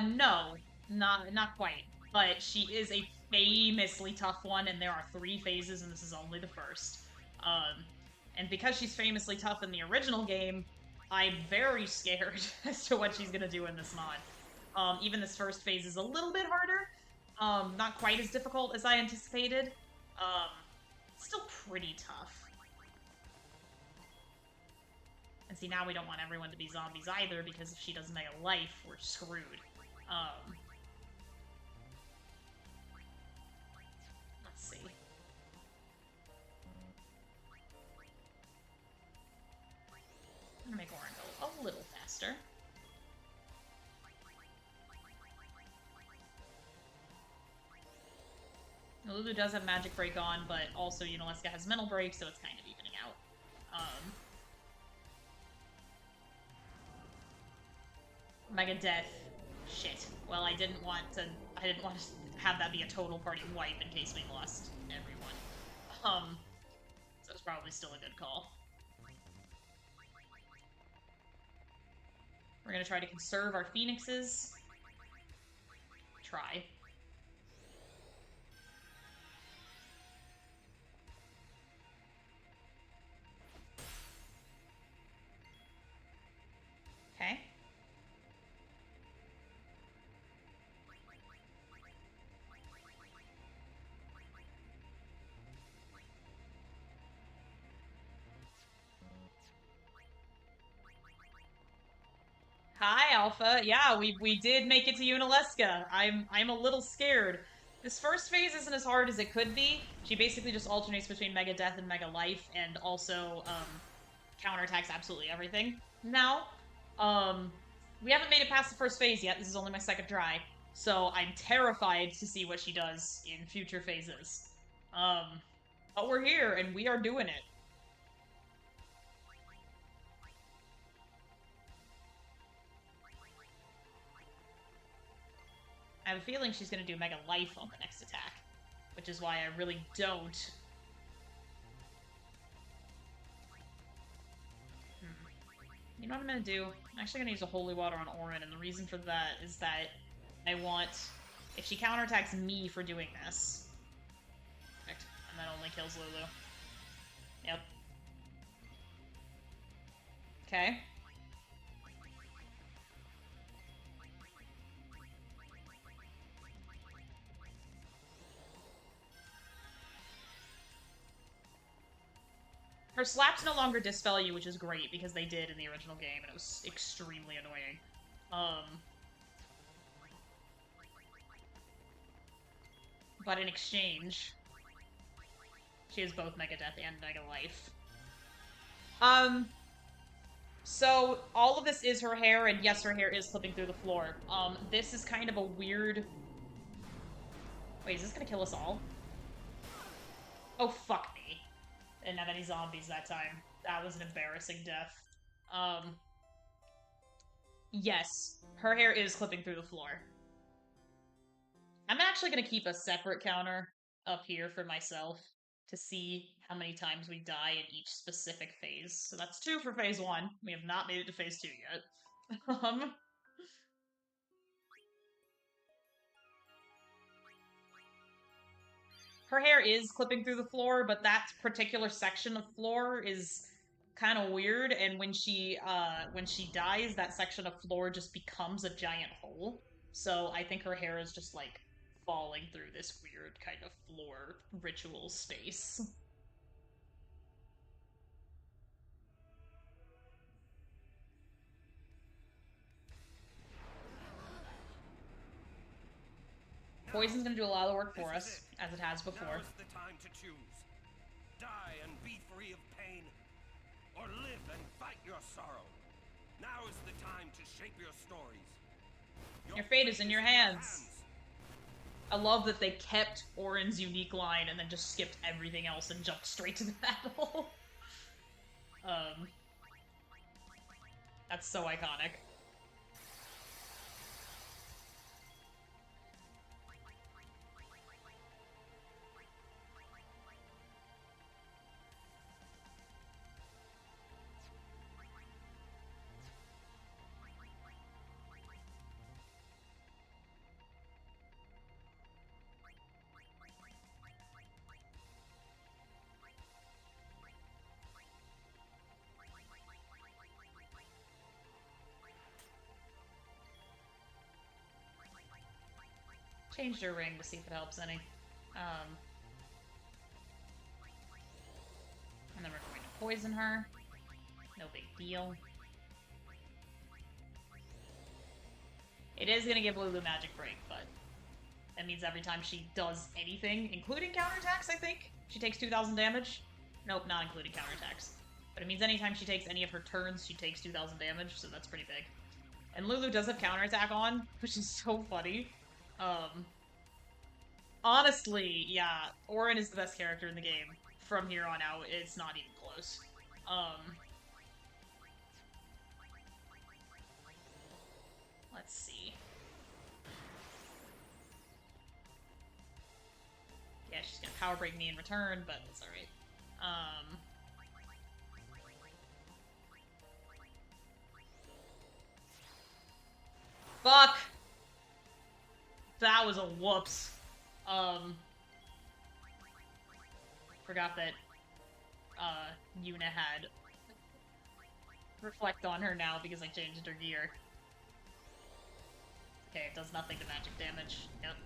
No. Not quite. But she is a famously tough one, and there are 3 phases, and this is only the first. And because she's famously tough in the original game, I'm very scared as to what she's gonna do in this mod. Even this first phase is a little bit harder. Not quite as difficult as I anticipated. Still pretty tough. And see, now we don't want everyone to be zombies either, because if she does Mega Life, we're screwed. Let's see. I'm gonna make Orin go a little faster. Lulu does have Magic Break on, but also Yunalesca has Mental Break, so it's kind of evening out. Mega Death. Shit. Well, I didn't want to have that be a total party wipe in case we lost everyone. So it's probably still a good call. We're gonna try to conserve our phoenixes. Try. Okay. Hi, Alpha. Yeah, we did make it to Yunalesca. I'm a little scared. This first phase isn't as hard as it could be. She basically just alternates between Mega Death and Mega Life, and also counterattacks absolutely everything now. We haven't made it past the first phase yet. This is only my second try. So I'm terrified to see what she does in future phases. But we're here, and we are doing it. I have a feeling she's going to do Mega Life on the next attack, which is why I really don't. You know what I'm going to do? I'm actually going to use a Holy Water on Auron, and the reason for that is that I want... If she counterattacks me for doing this... Perfect. And that only kills Lulu. Yep. Okay. Her slaps no longer dispel you, which is great, because they did in the original game, and it was extremely annoying. But in exchange, she has both Mega Death and Mega Life. So all of this is her hair, and yes, her hair is clipping through the floor. This is kind of a weird... Wait, is this gonna kill us all? Oh, fuck me. Didn't have any zombies that time. That was an embarrassing death. Yes, her hair is clipping through the floor. I'm actually gonna keep a separate counter up here for myself to see how many times we die in each specific phase. So that's 2 for phase 1. We have not made it to phase 2 yet. Her hair is clipping through the floor, but that particular section of floor is kind of weird, and when she dies, that section of floor just becomes a giant hole. So I think her hair is just like falling through this weird kind of floor ritual space. Poison's gonna do a lot of the work for us, as it has before. Now is the time to choose. Die and be free of pain, or live and fight your sorrow. Now is the time to shape your stories. Your fate is in your hands. I love that they kept Auron's unique line and then just skipped everything else and jumped straight to the battle. That's so iconic. Changed her ring to see if it helps any. And then we're going to poison her. No big deal. It is going to give Lulu Magic Break, but that means every time she does anything, including counterattacks, I think, she takes 2,000 damage. Nope, not including counterattacks. But it means anytime she takes any of her turns, she takes 2,000 damage, so that's pretty big. And Lulu does have counterattack on, which is so funny. Honestly, yeah, Auron is the best character in the game. From here on out, it's not even close. Let's see. Yeah, she's gonna power break me in return, but it's alright. Fuck! That was a whoops. Forgot that, Yuna had reflect on her now because I changed her gear. Okay, it does nothing to magic damage. Yep.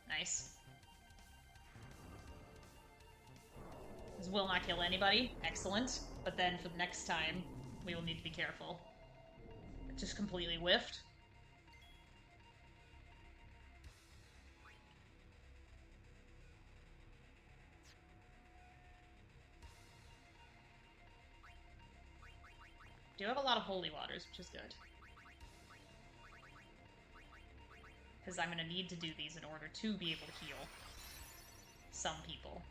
Nice. This will not kill anybody. Excellent. But then for the next time, we will need to be careful. It just completely whiffed. Do have a lot of holy waters, which is good. Because I'm going to need to do these in order to be able to heal some people.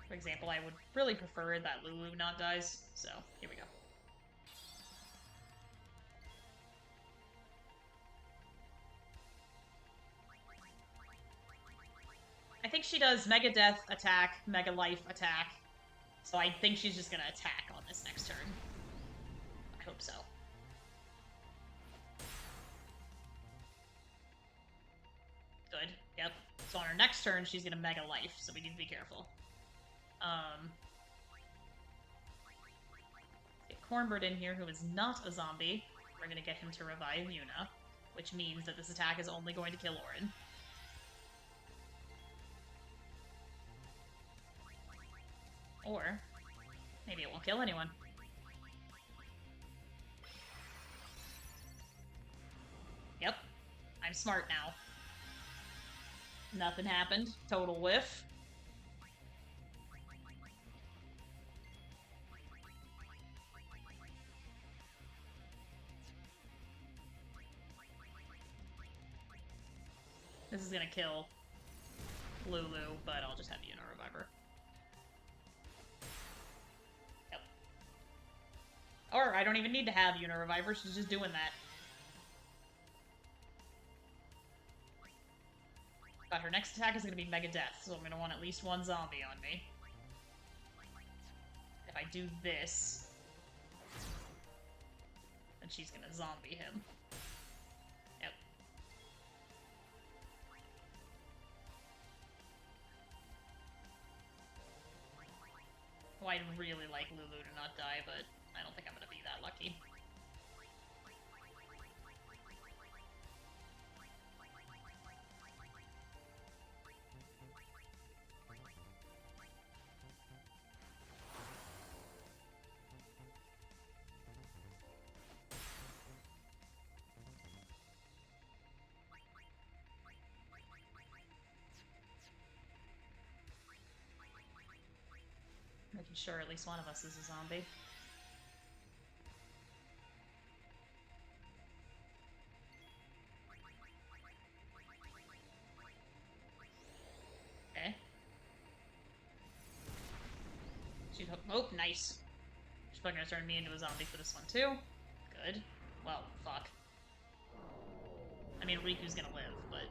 For example, I would really prefer that Lulu not dies, so here we go. I think she does Mega Death attack, Mega Life attack, so I think she's just gonna attack on this next turn. I hope so. Good, yep. So on her next turn, she's gonna Mega Life, so we need to be careful. Get Cornbird in here, who is not a zombie. We're gonna get him to revive Yuna, which means that this attack is only going to kill Orin. Or maybe it won't kill anyone. Yep. I'm smart now. Nothing happened. Total whiff. This is gonna kill Lulu, but I'll just have Yuna revive her. Yep. Or I don't even need to have Yuna revive her, she's just doing that. But her next attack is gonna be Mega Death, so I'm gonna want at least one zombie on me. If I do this, then she's gonna zombie him. Yep. Oh, I'd really like Lulu to not die, but I don't think I'm gonna be that lucky. Making sure at least one of us is a zombie. Okay. She's oh, nice. She's probably gonna turn me into a zombie for this one too. Good. Well, fuck. I mean, Riku's gonna live, but...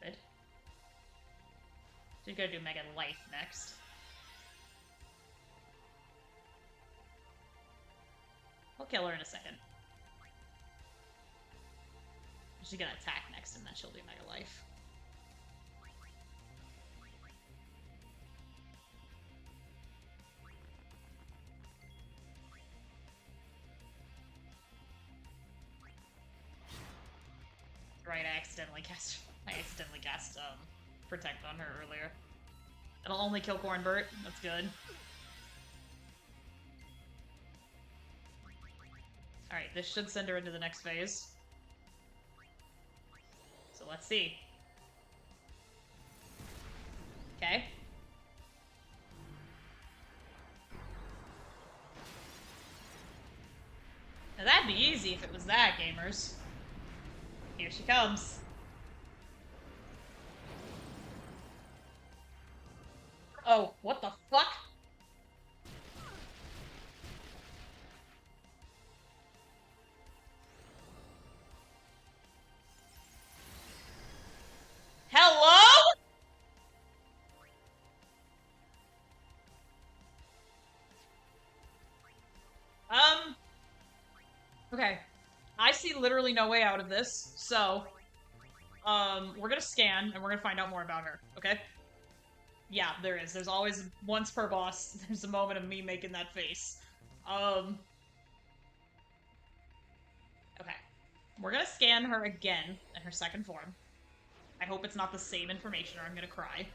Good. She's gonna do Mega Life next. I'll kill her in a second. She's gonna attack next, and then she'll do Mega Life. Right, I accidentally cast Protect on her earlier. It'll only kill Cornbird. That's good. Alright, this should send her into the next phase. So let's see. Okay. Now that'd be easy if it was that, gamers. Here she comes. Oh, what the fuck? Hello? Okay. I see literally no way out of this, so, we're gonna scan, and we're gonna find out more about her, okay? Yeah, there is. There's always, once per boss, there's a moment of me making that face. Okay. We're gonna scan her again in her second form. I hope it's not the same information or I'm gonna cry.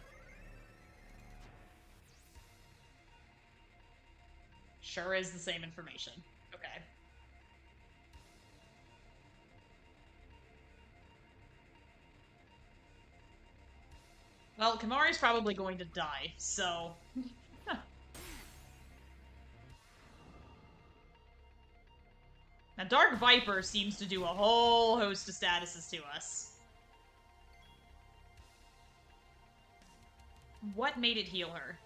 Sure is the same information. Okay. Well, Kimari's probably going to die, so... Now, Dark Viper seems to do a whole host of statuses to us. What made it heal her?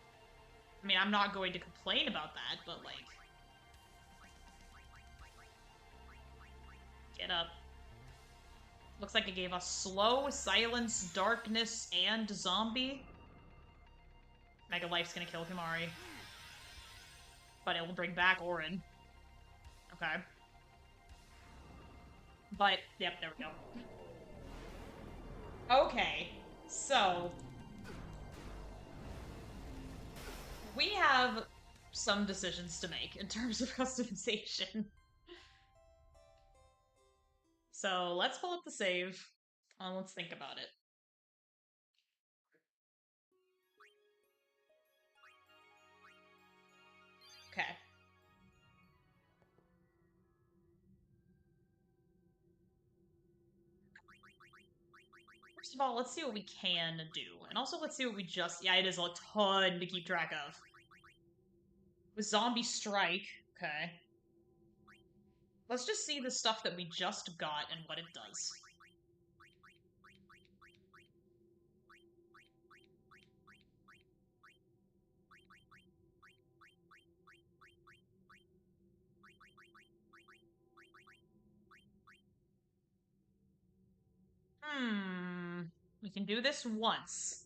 I mean, I'm not going to complain about that, but, like... Get up. Looks like it gave us Slow, Silence, Darkness, and Zombie. Mega Life's gonna kill Kimari. But it will bring back Orin. Okay. But, yep, there we go. Okay, so... we have some decisions to make in terms of customization. So, let's pull up the save. Let's think about it. Okay. First of all, let's see what we can do. And also, let's see what we just... yeah, it is a ton to keep track of. With Zombie Strike, okay. Let's just see the stuff that we just got and what it does. We can do this once.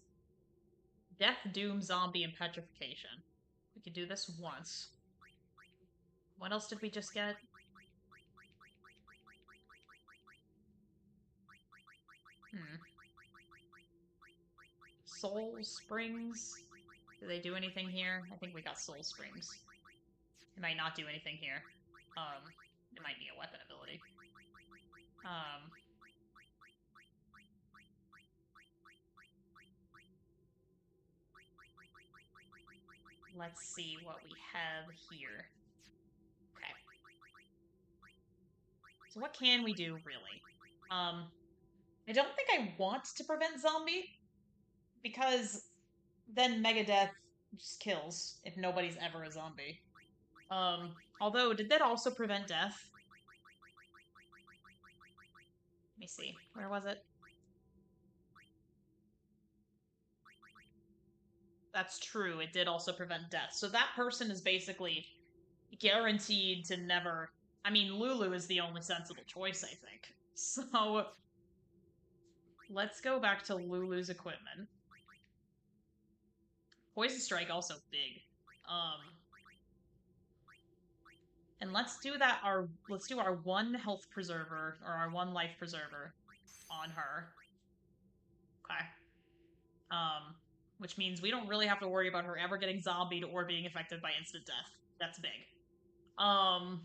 Death, Doom, Zombie, and Petrification. We can do this once. What else did we just get? Soul Springs? Do they do anything here? I think we got Soul Springs. It might not do anything here. It might be a weapon ability. Let's see what we have here. Okay. So what can we do, really? I don't think I want to prevent Zombie, because then Megadeth just kills if nobody's ever a zombie. Although, did that also prevent death? Let me see. Where was it? That's true, it did also prevent death. So that person is basically guaranteed to never... I mean, Lulu is the only sensible choice, I think. So, let's go back to Lulu's equipment. Poison Strike also big. And let's do that, let's do our one health preserver, or our one life preserver on her. Okay. Which means we don't really have to worry about her ever getting zombied or being affected by instant death. That's big. Okay.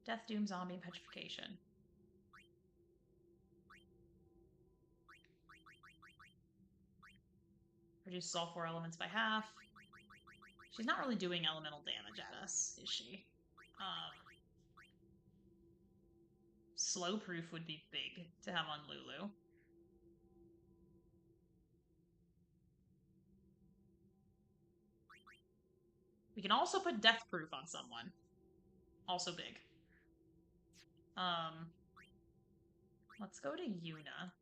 Death, Doom, Zombie, and Petrification. Reduces all 4 elements by half. She's not really doing elemental damage at us, is she? Slow proof would be big to have on Lulu. We can also put death proof on someone. Also big. Let's go to Yuna.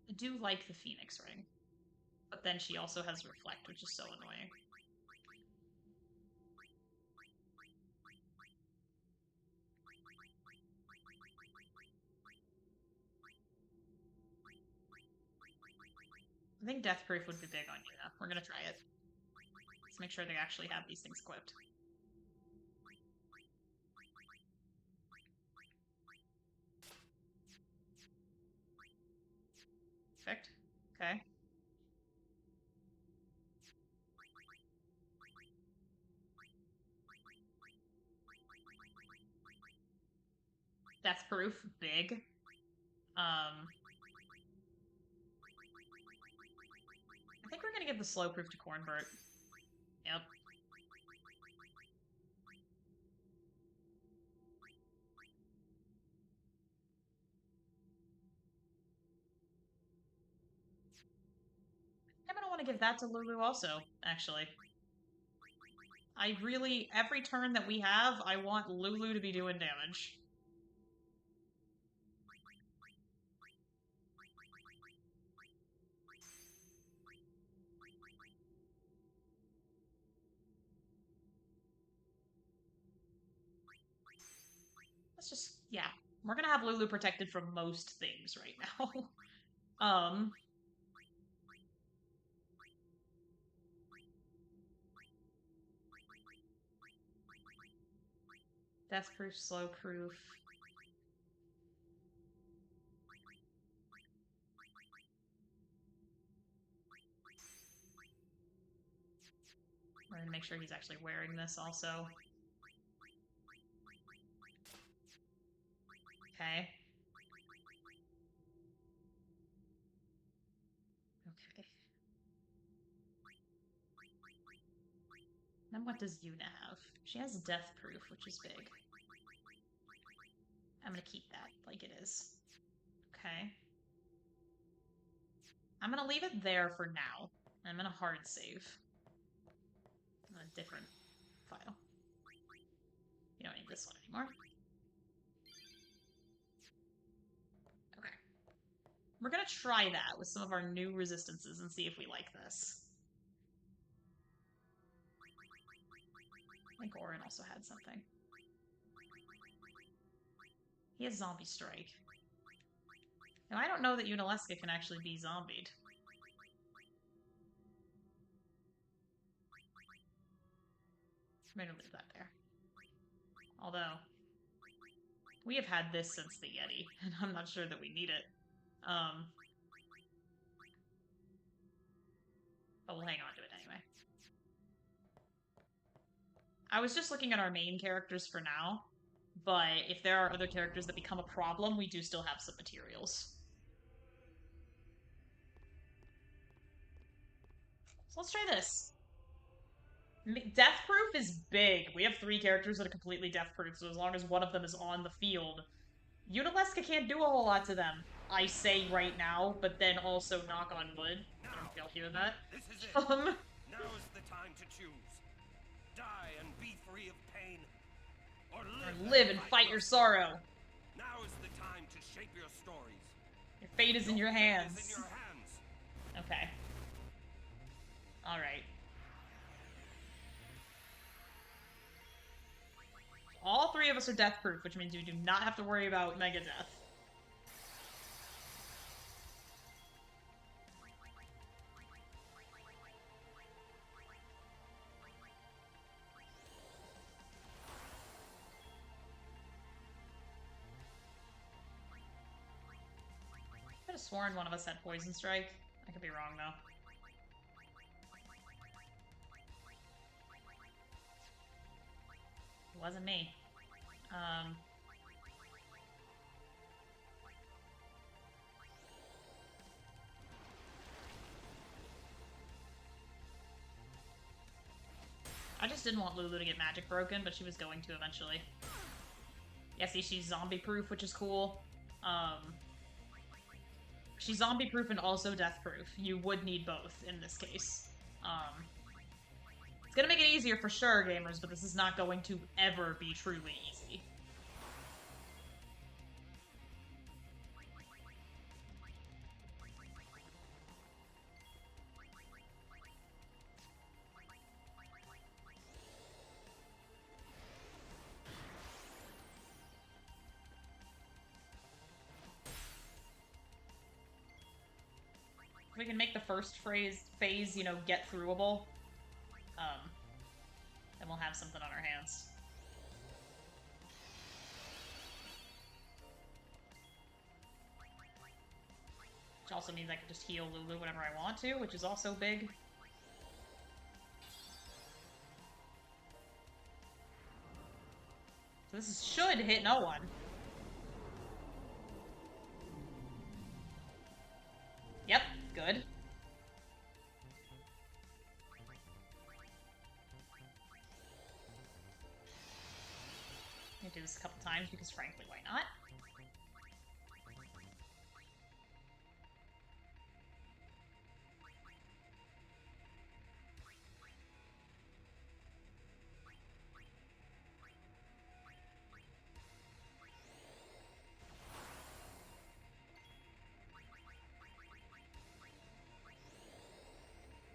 I do like the Phoenix Ring. But then she also has Reflect, which is so annoying. I think Death Proof would be big on Yuna. We're gonna try it. Let's make sure they actually have these things equipped. Perfect. Okay. Death proof, big. I think we're gonna give the slow proof to Cornbert. Yep. I'm gonna want to give that to Lulu also, actually. I really, every turn that we have, I want Lulu to be doing damage. Let's just, yeah. We're gonna have Lulu protected from most things right now. Death proof, slow proof. We're gonna make sure he's actually wearing this also. Okay. Okay. Then what does Yuna have? She has death proof, which is big. I'm gonna keep that like it is. Okay. I'm gonna leave it there for now. I'm gonna hard save. A different file. You don't need this one anymore. Okay. We're gonna try that with some of our new resistances and see if we like this. I think Orin also had something. He has Zombie Strike. Now, I don't know that Yunalesca can actually be zombied. I'm gonna leave that there. Although, we have had this since the Yeti, and I'm not sure that we need it. But we'll hang on to it anyway. I was just looking at our main characters for now, but if there are other characters that become a problem, we do still have some materials. So let's try this. Death proof is big. We have 3 characters that are completely death proof, so as long as one of them is on the field, Yunalesca can't do a whole lot to them. I say right now, but then also knock on wood. I don't know if y'all hear that. This is it. Now is the time to choose. Die and be free of pain, or live and fight your sorrow. Now is the time to shape your stories. Your fate is in your hands. Is in your hands. Okay. Alright. All 3 of us are death proof, which means you do not have to worry about Mega Death. I could have sworn one of us had Poison Strike. I could be wrong, though. It wasn't me. I just didn't want Lulu to get magic broken, but she was going to eventually. Yeah, see, she's zombie-proof, which is cool. She's zombie-proof and also death-proof. You would need both in this case. It's gonna make it easier for sure, gamers, but this is not going to ever be truly easy. If we can make the first phase, you know, get throughable, then we'll have something on our hands. Which also means I can just heal Lulu whenever I want to, which is also big. So this should hit no one. this a couple times because, frankly, why not?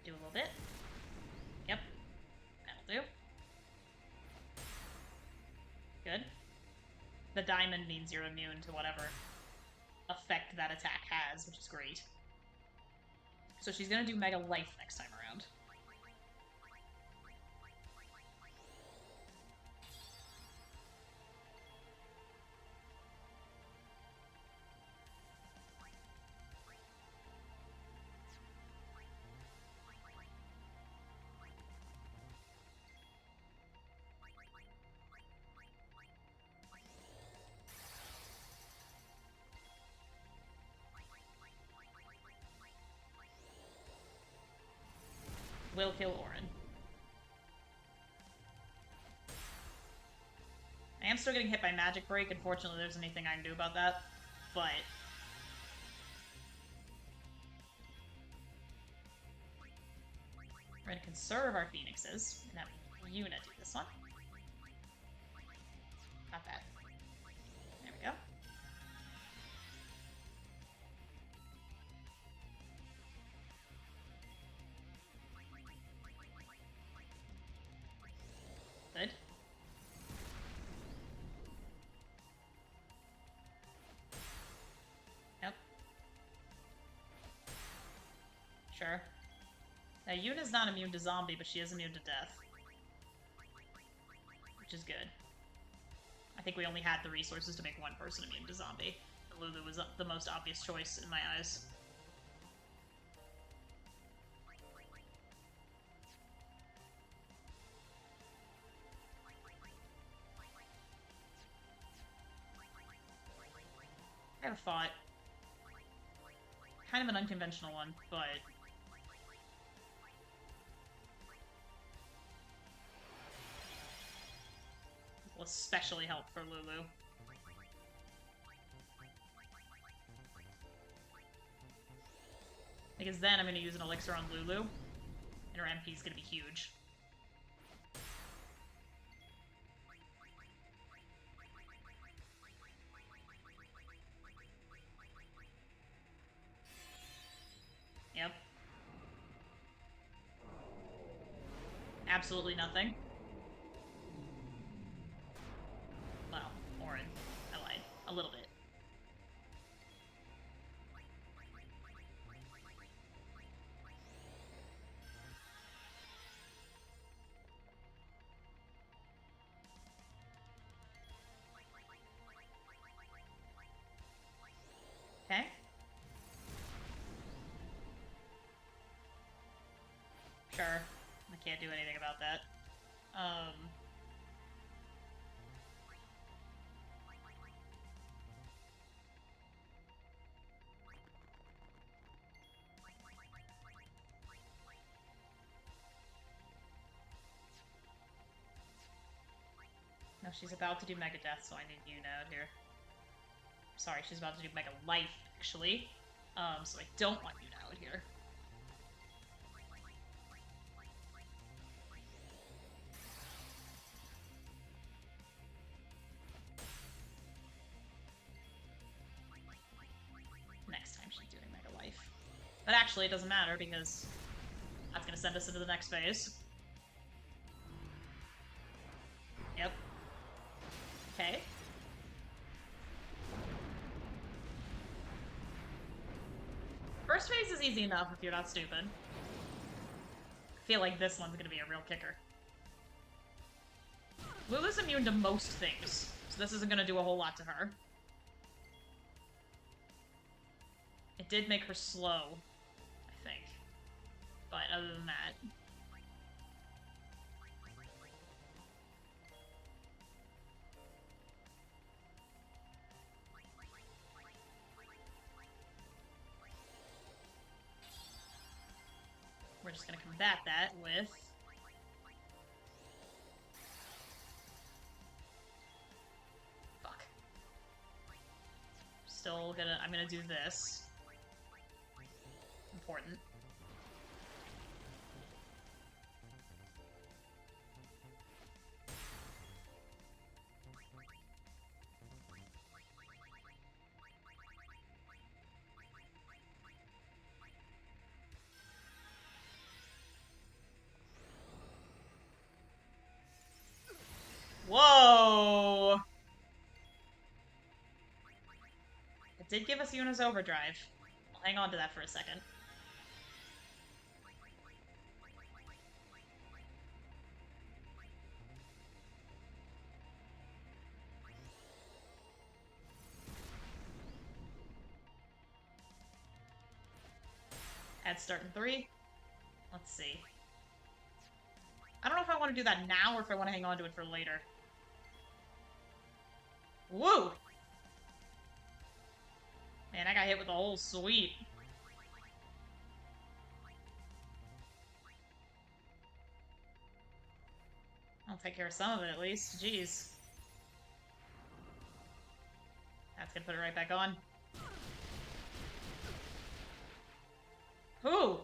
Do a little bit. Yep. That'll do. Good. The diamond means you're immune to whatever effect that attack has, which is great. So she's gonna do Mega Life next time around. Will kill Orin. I am still getting hit by Magic Break. Unfortunately, there's anything I can do about that. But we're going to conserve our Phoenixes and have Yuna do this one. Not bad. There we go. Good. Yep. Sure. Now, Yuna's not immune to zombie, but she is immune to death. Which is good. I think we only had the resources to make one person immune to zombie. Lulu was the most obvious choice in my eyes. I have a thought. Kind of an unconventional one, but will especially help for Lulu. Because then I'm going to use an elixir on Lulu, and her MP is going to be huge. Yep. Absolutely nothing. Well, Orin. I lied. A little bit. Okay. Sure. I can't do anything about that. No, she's about to do Mega Death, so I need Yuna out here. Sorry, she's about to do Mega Life, actually. So I don't want Yuna out here. Next time she's doing Mega Life. But actually, it doesn't matter, because that's going to send us into the next phase. Yep. Okay. First phase is easy enough if you're not stupid. I feel like this one's gonna be a real kicker. Lulu's immune to most things, so this isn't gonna do a whole lot to her. It did make her slow, I think. But other than that... we're just gonna combat that with... I'm gonna do this. Important. Whoa! It did give us Yuna's overdrive. I'll hang on to that for a second. Add start in 3. Let's see. I don't know if I want to do that now or if I want to hang on to it for later. Woo! Man, I got hit with a whole sweep. I'll take care of some of it at least. Jeez. That's gonna put it right back on. Who?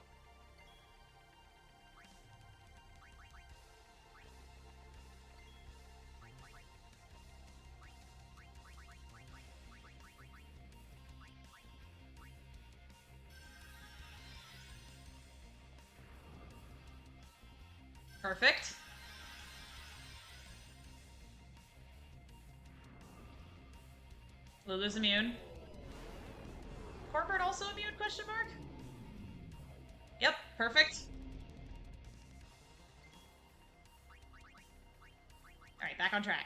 Perfect. Lulu's immune. Corbett also immune, question mark? Yep, perfect. Alright, back on track.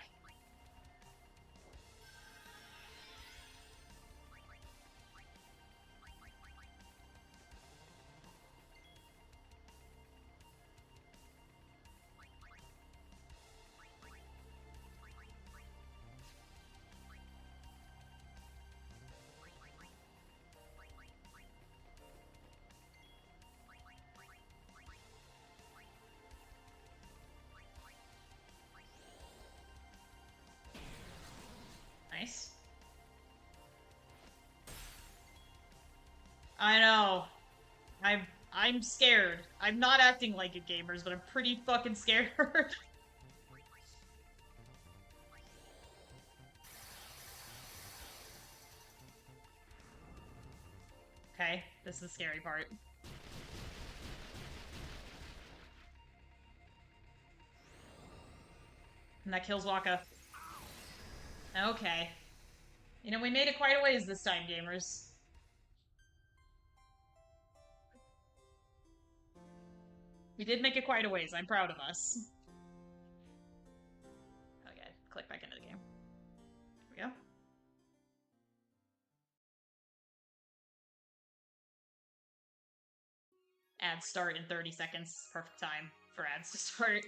Nice. I know. I'm scared. I'm not acting like it, gamers, but I'm pretty fucking scared. Okay, this is the scary part. And that kills Waka. Okay. You know, we made it quite a ways this time, gamers. We did make it quite a ways. I'm proud of us. Okay, click back into the game. Here we go. Ads start in 30 seconds. Perfect time for ads to start.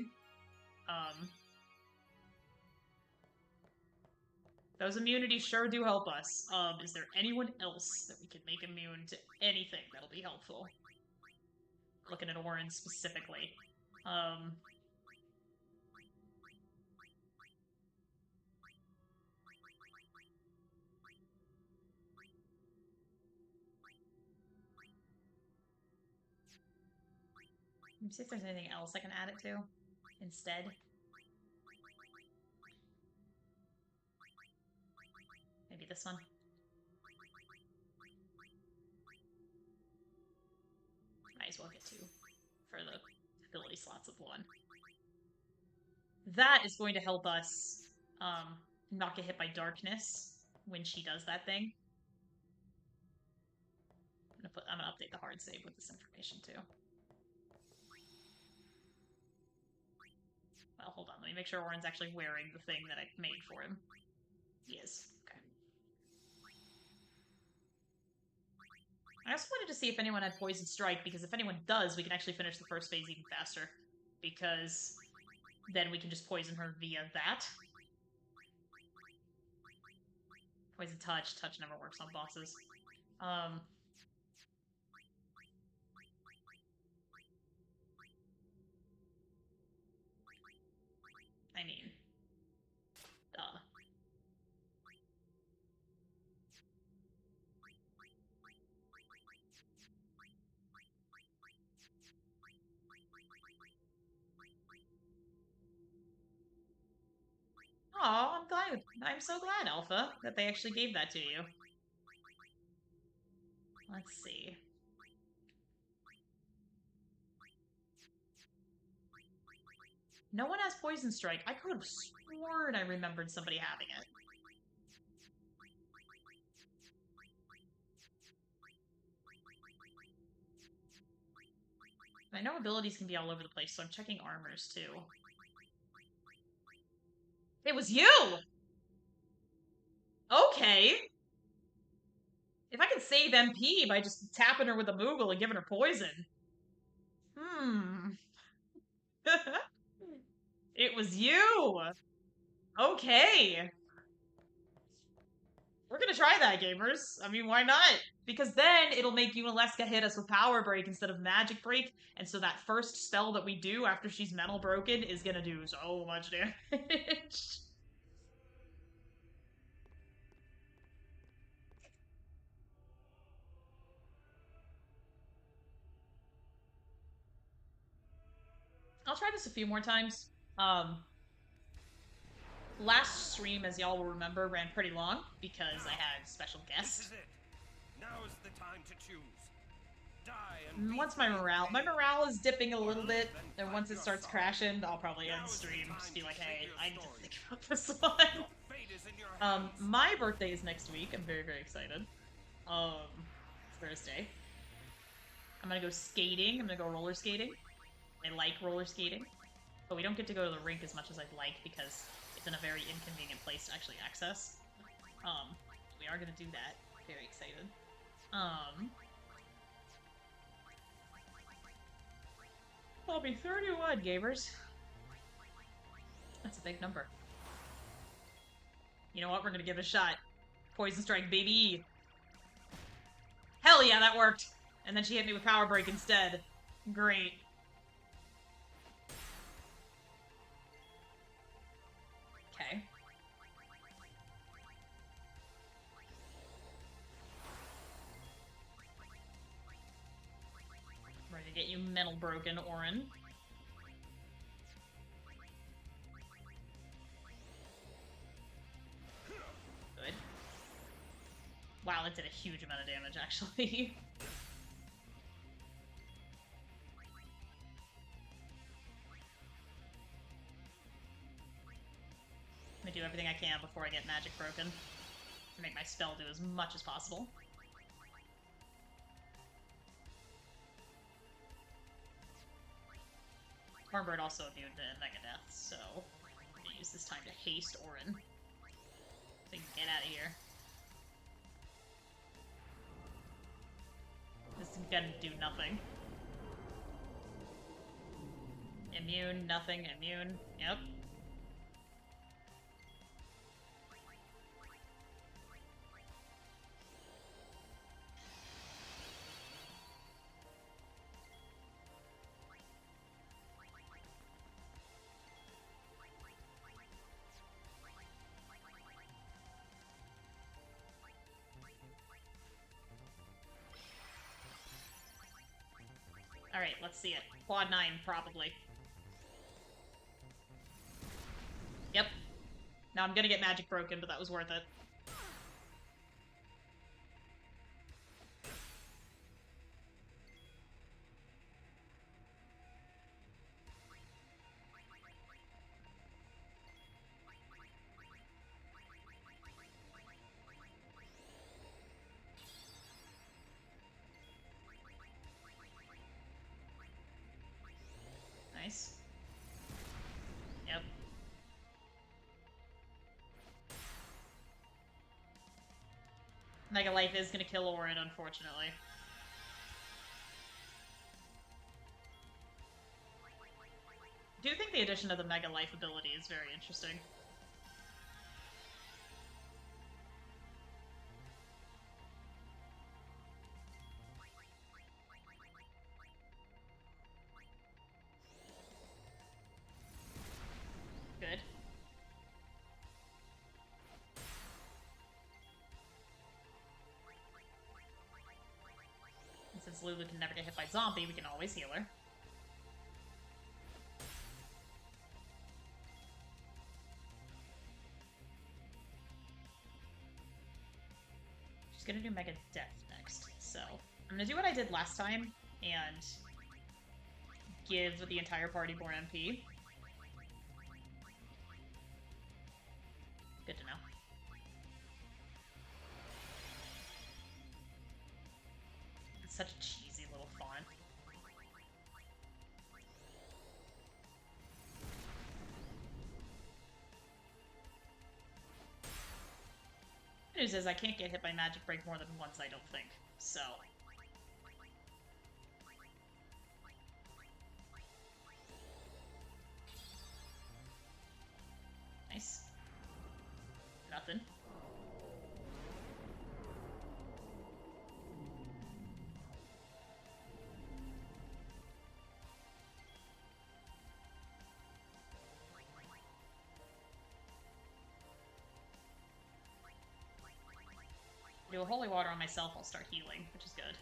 Those immunities sure do help us. Is there anyone else that we can make immune to anything that'll be helpful? Looking at Orin specifically. Let me see if there's anything else I can add it to instead. Maybe this one. Might as well get 2 for the ability slots of 1. That is going to help us not get hit by darkness when she does that thing. I'm gonna update the hard save with this information too. Well, hold on. Let me make sure Orin's actually wearing the thing that I made for him. He is. Okay. I also wanted to see if anyone had Poison Strike, because if anyone does, we can actually finish the first phase even faster. Because then we can just poison her via that. Poison Touch. Touch never works on bosses. I mean, duh. Oh, I'm glad. I'm so glad, Alpha, that they actually gave that to you. Let's see. No one has Poison Strike. I could have sworn I remembered somebody having it. I know abilities can be all over the place, so I'm checking armors too. It was you! Okay. If I can save MP by just tapping her with a Moogle and giving her poison. It was you! Okay. We're gonna try that, gamers. I mean, why not? Because then it'll make Yunalesca hit us with Power Break instead of Magic Break, and so that first spell that we do after she's Metal Broken is gonna do so much damage. I'll try this a few more times. Last stream, as y'all will remember, ran pretty long because I had special guests. This is it. Now is the time to choose. Die and Once my morale is dipping a little bit, and once it starts crashing, I'll probably end stream. Just be like, hey, I need to think about this one. My birthday is next week. I'm very, very excited. Thursday. I'm gonna go skating. I'm gonna go roller skating. I like roller skating, but we don't get to go to the rink as much as I'd like because it's in a very inconvenient place to actually access. We are gonna do that. Very excited. I'll be 31, gamers. That's a big number. You know what? We're gonna give it a shot. Poison Strike, baby! Hell yeah, that worked! And then she hit me with Power Break instead. Great. Okay. Ready to get you Metal Broken, Orin. Good. Wow, it did a huge amount of damage, actually. I'm gonna do everything I can before I get Magic Broken to make my spell do as much as possible. Hornbird also immune to Megadeth, so I'm gonna use this time to haste Orin. So you can get out of here. This is gonna do nothing. Immune, nothing, immune. Yep. Alright, let's see it. Quad 9, probably. Yep. Now I'm gonna get Magic Broken, but that was worth it. Nice. Yep. Mega Life is gonna kill Orin, unfortunately. I do think the addition of the Mega Life ability is very interesting. Good. And since Lulu can never get hit by zombie, we can always heal her. death next. So I'm gonna do what I did last time and give the entire party more MP. Good to know. It's such a cheesy little font. The news is I can't get hit by magic break more than once, I don't think. So nice. Nothing. Do a holy water on myself, I'll start healing, which is good.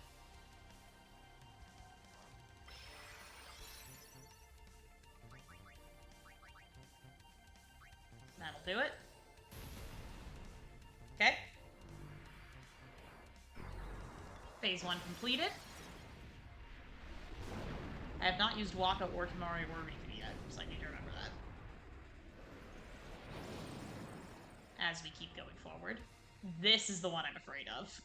That'll do it. Okay. Phase 1 completed. I have not used Waka or Tamari or Rika yet, so I need to remember that. As we keep going forward. This is the one I'm afraid of.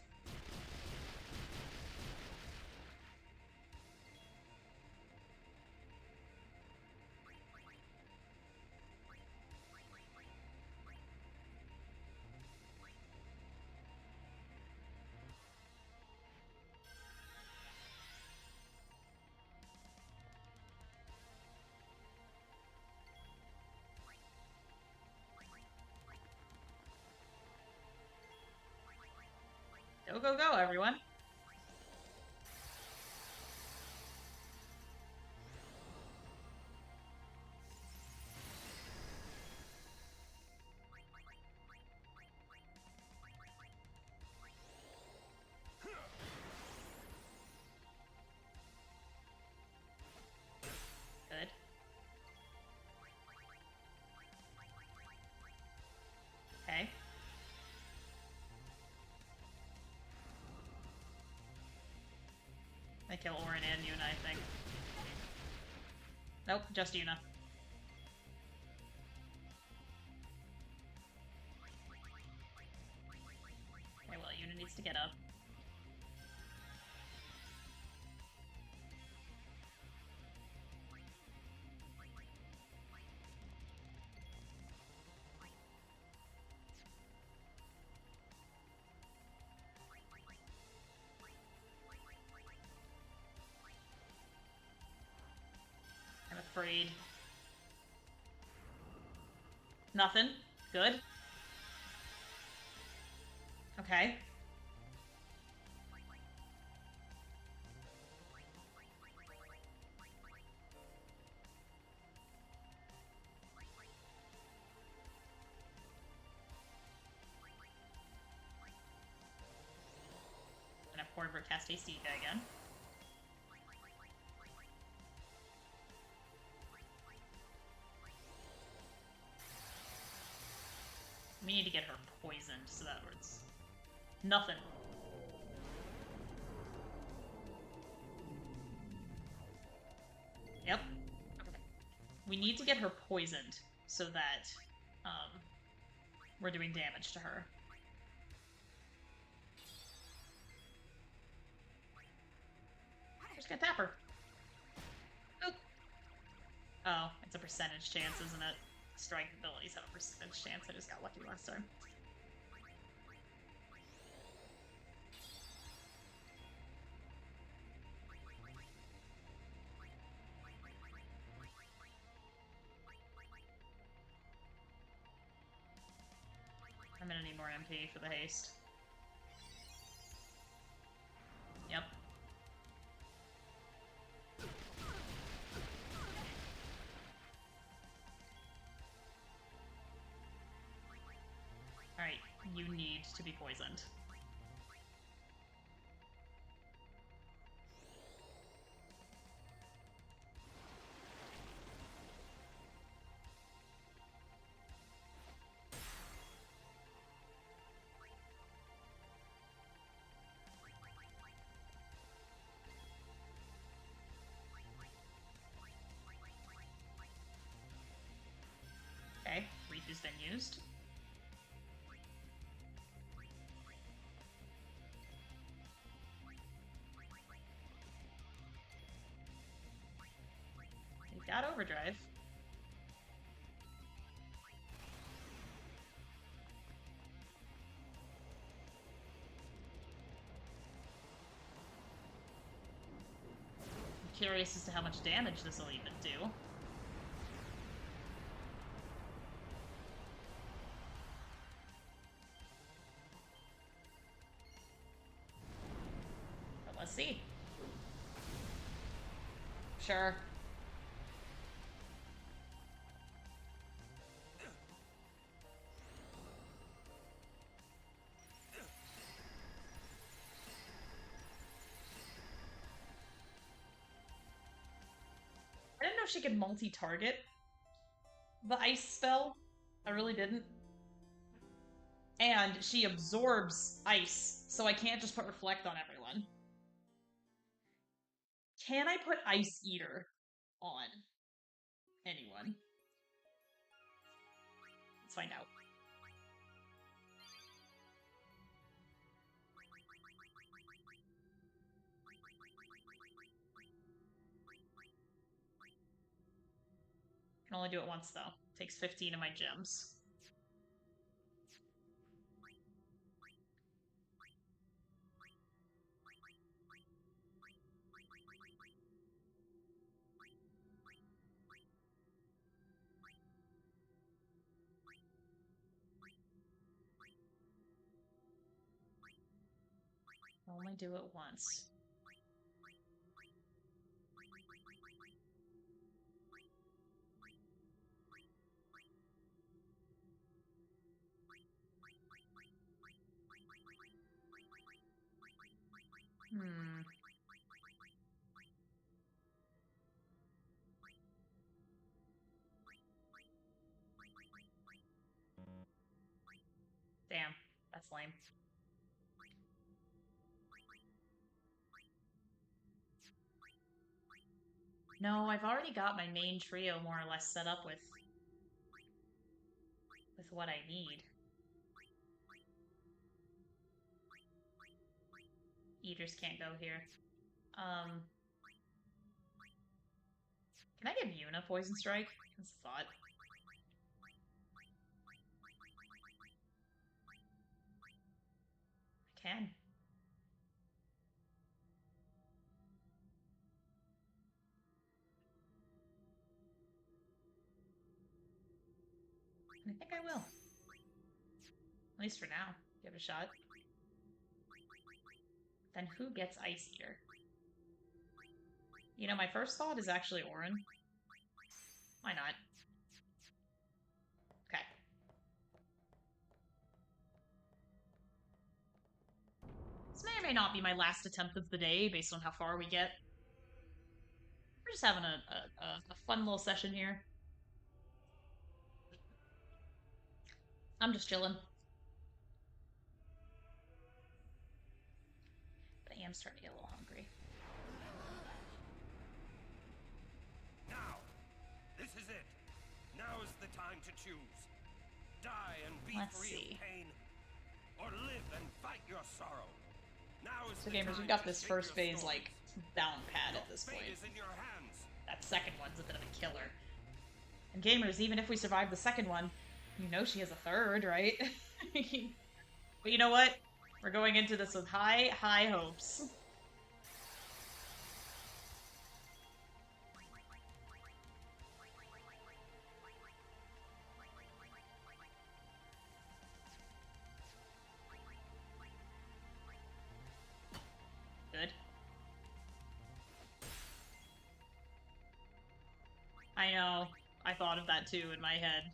Go, go, go, everyone. Good. Okay. I kill Orin and Yuna, I think. Nope, just Yuna. Okay, well, Yuna needs to get up. I'm afraid. Nothing. Good. Okay. And I've poured cast Stika again. We need to get her poisoned so that it's nothing. Yep. Okay. We need to get her poisoned so that we're doing damage to her. Just gonna tap her. Oop. Oh, it's a percentage chance, isn't it? Strike abilities have a percentage chance. I just got lucky last time. I'm gonna need more MP for the haste. Yep. Alright, you need to be poisoned. has been used. We got overdrive. I'm curious as to how much damage this will even do. But let's see. Sure. I didn't know she could multi-target the ice spell. I really didn't. And she absorbs ice, so I can't just put Reflect on everyone. Can I put Ice Eater on anyone? Let's find out. Can only do it once, though. Takes 15 of my gems. Only do it once. Damn, that's lame. No, I've already got my main trio more or less set up with what I need. Eaters can't go here. Can I give Yuna Poison Strike? That's a thought. I can. I think I will. At least for now. Give it a shot. Then who gets Ice Eater? You know, my first thought is actually Auron. Why not? Okay. This may or may not be my last attempt of the day, based on how far we get. We're just having a fun little session here. I'm just chilling. But I am starting to get a little hungry. Now! This is it! Now is the time to choose. Die and be free of pain, or live and fight your sorrow. Now is so gamers, we've got this first phase, like, down pat at this point. Is in your hands. That second one's a bit of a killer. And gamers, even if we survive the second one, you know she has a third, right? But you know what? We're going into this with high, high hopes. Good. I know. I thought of that too in my head.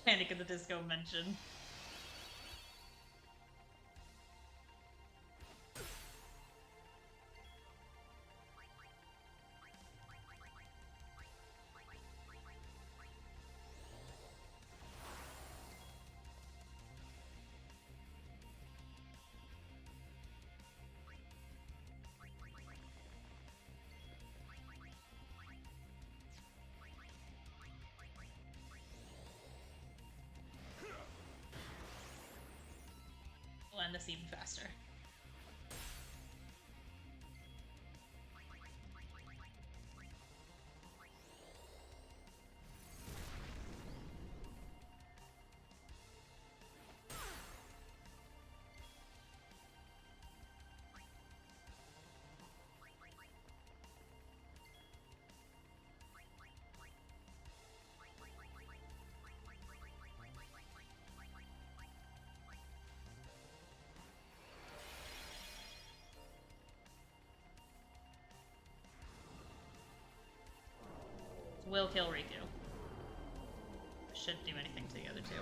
Panic at the Disco mention. end this even faster. Will kill Riku. Shouldn't do anything to the other two.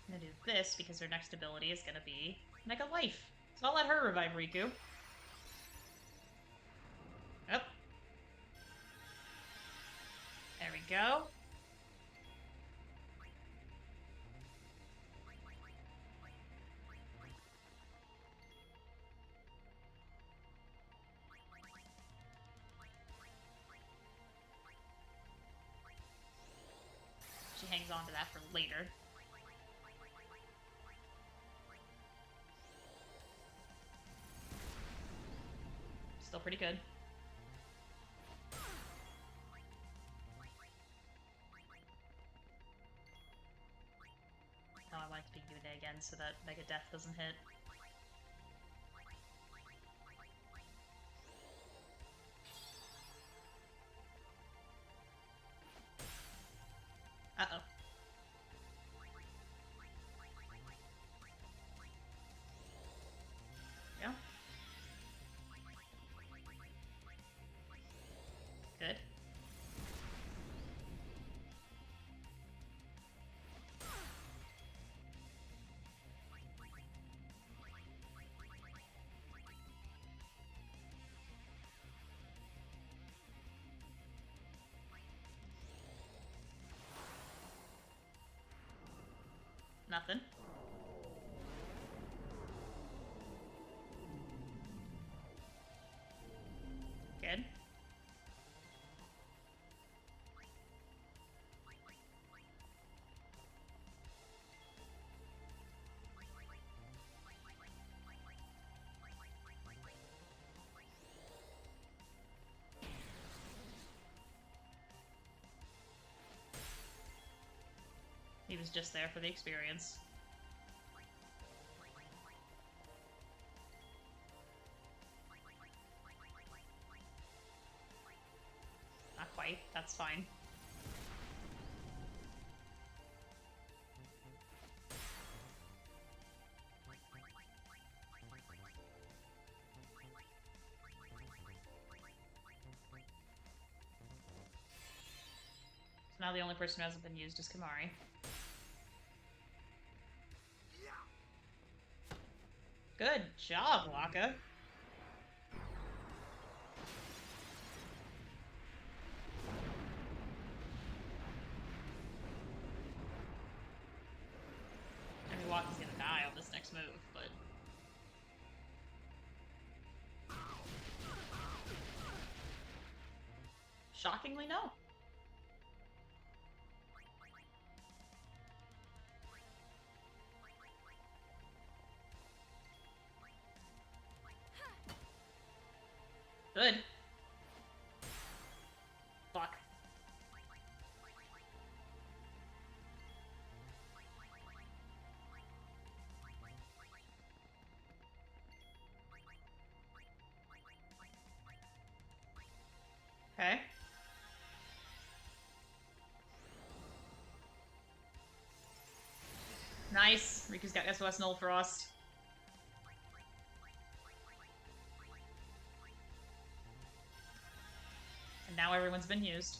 I'm gonna do this because her next ability is gonna be Mega Life. So I'll let her revive Riku. Yep. There we go. She hangs on to that for later. Still pretty good. Now I want it to be Yuna again so that Mega Death doesn't hit. Uh-oh. Yeah. Good. Nothing. Good. He was just there for the experience. Not quite. That's fine. So now the only person who hasn't been used is Kamari. Good job, Waka. I mean, Waka's gonna die on this next move, but... shockingly, no. Good. Fuck. Okay. Nice. Riku's got SOS Null Frost. And now everyone's been used.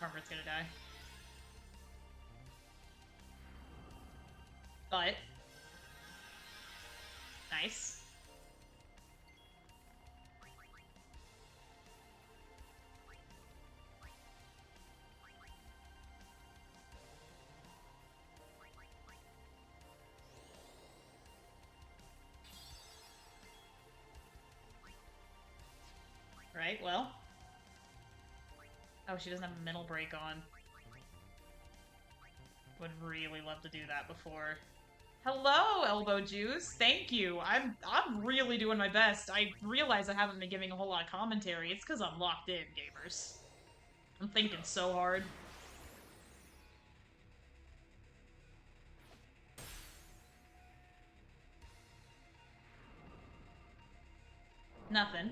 Carver's gonna die. But nice. Right, well. Oh, she doesn't have a mental break on. Would really love to do that before. Hello, Elbow Juice. Thank you. I'm really doing my best. I realize I haven't been giving a whole lot of commentary. It's because I'm locked in, gamers. I'm thinking so hard. Nothing.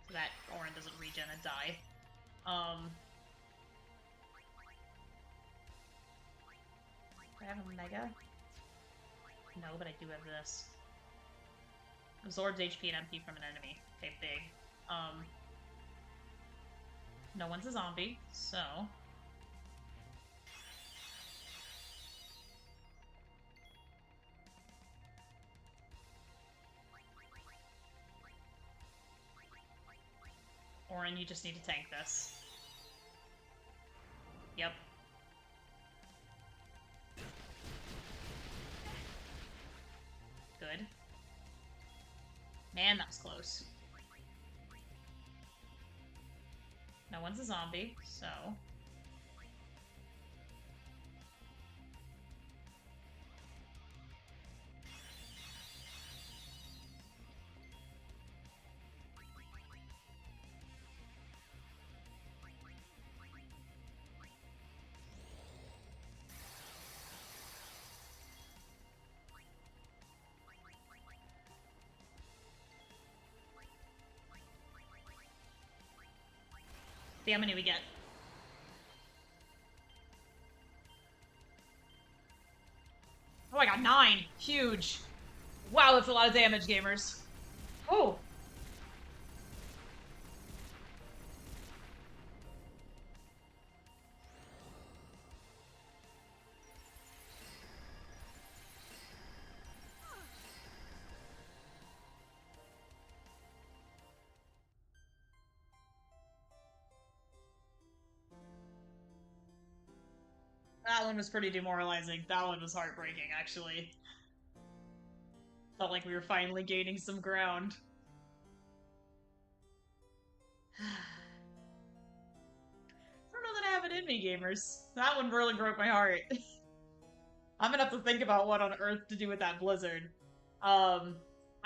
So that Orin doesn't regen and die. Do I have a Mega? No, but I do have this. Absorbs HP and MP from an enemy. Okay, big. No one's a zombie, so... Orin, you just need to tank this. Yep. Good. Man, that was close. No one's a zombie, so... See how many we get. Oh, I got 9! Huge! Wow, that's a lot of damage, gamers. Oh! That one was pretty demoralizing. That one was heartbreaking, actually. Felt like we were finally gaining some ground. I don't know that I have it in me, gamers. That one really broke my heart. I'm gonna have to think about what on earth to do with that blizzard. I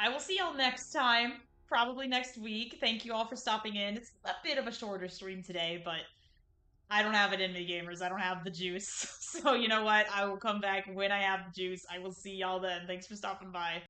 will see y'all next time. Probably next week. Thank you all for stopping in. It's a bit of a shorter stream today, but I don't have it in me, gamers. I don't have the juice. So you know what? I will come back when I have the juice. I will see y'all then. Thanks for stopping by.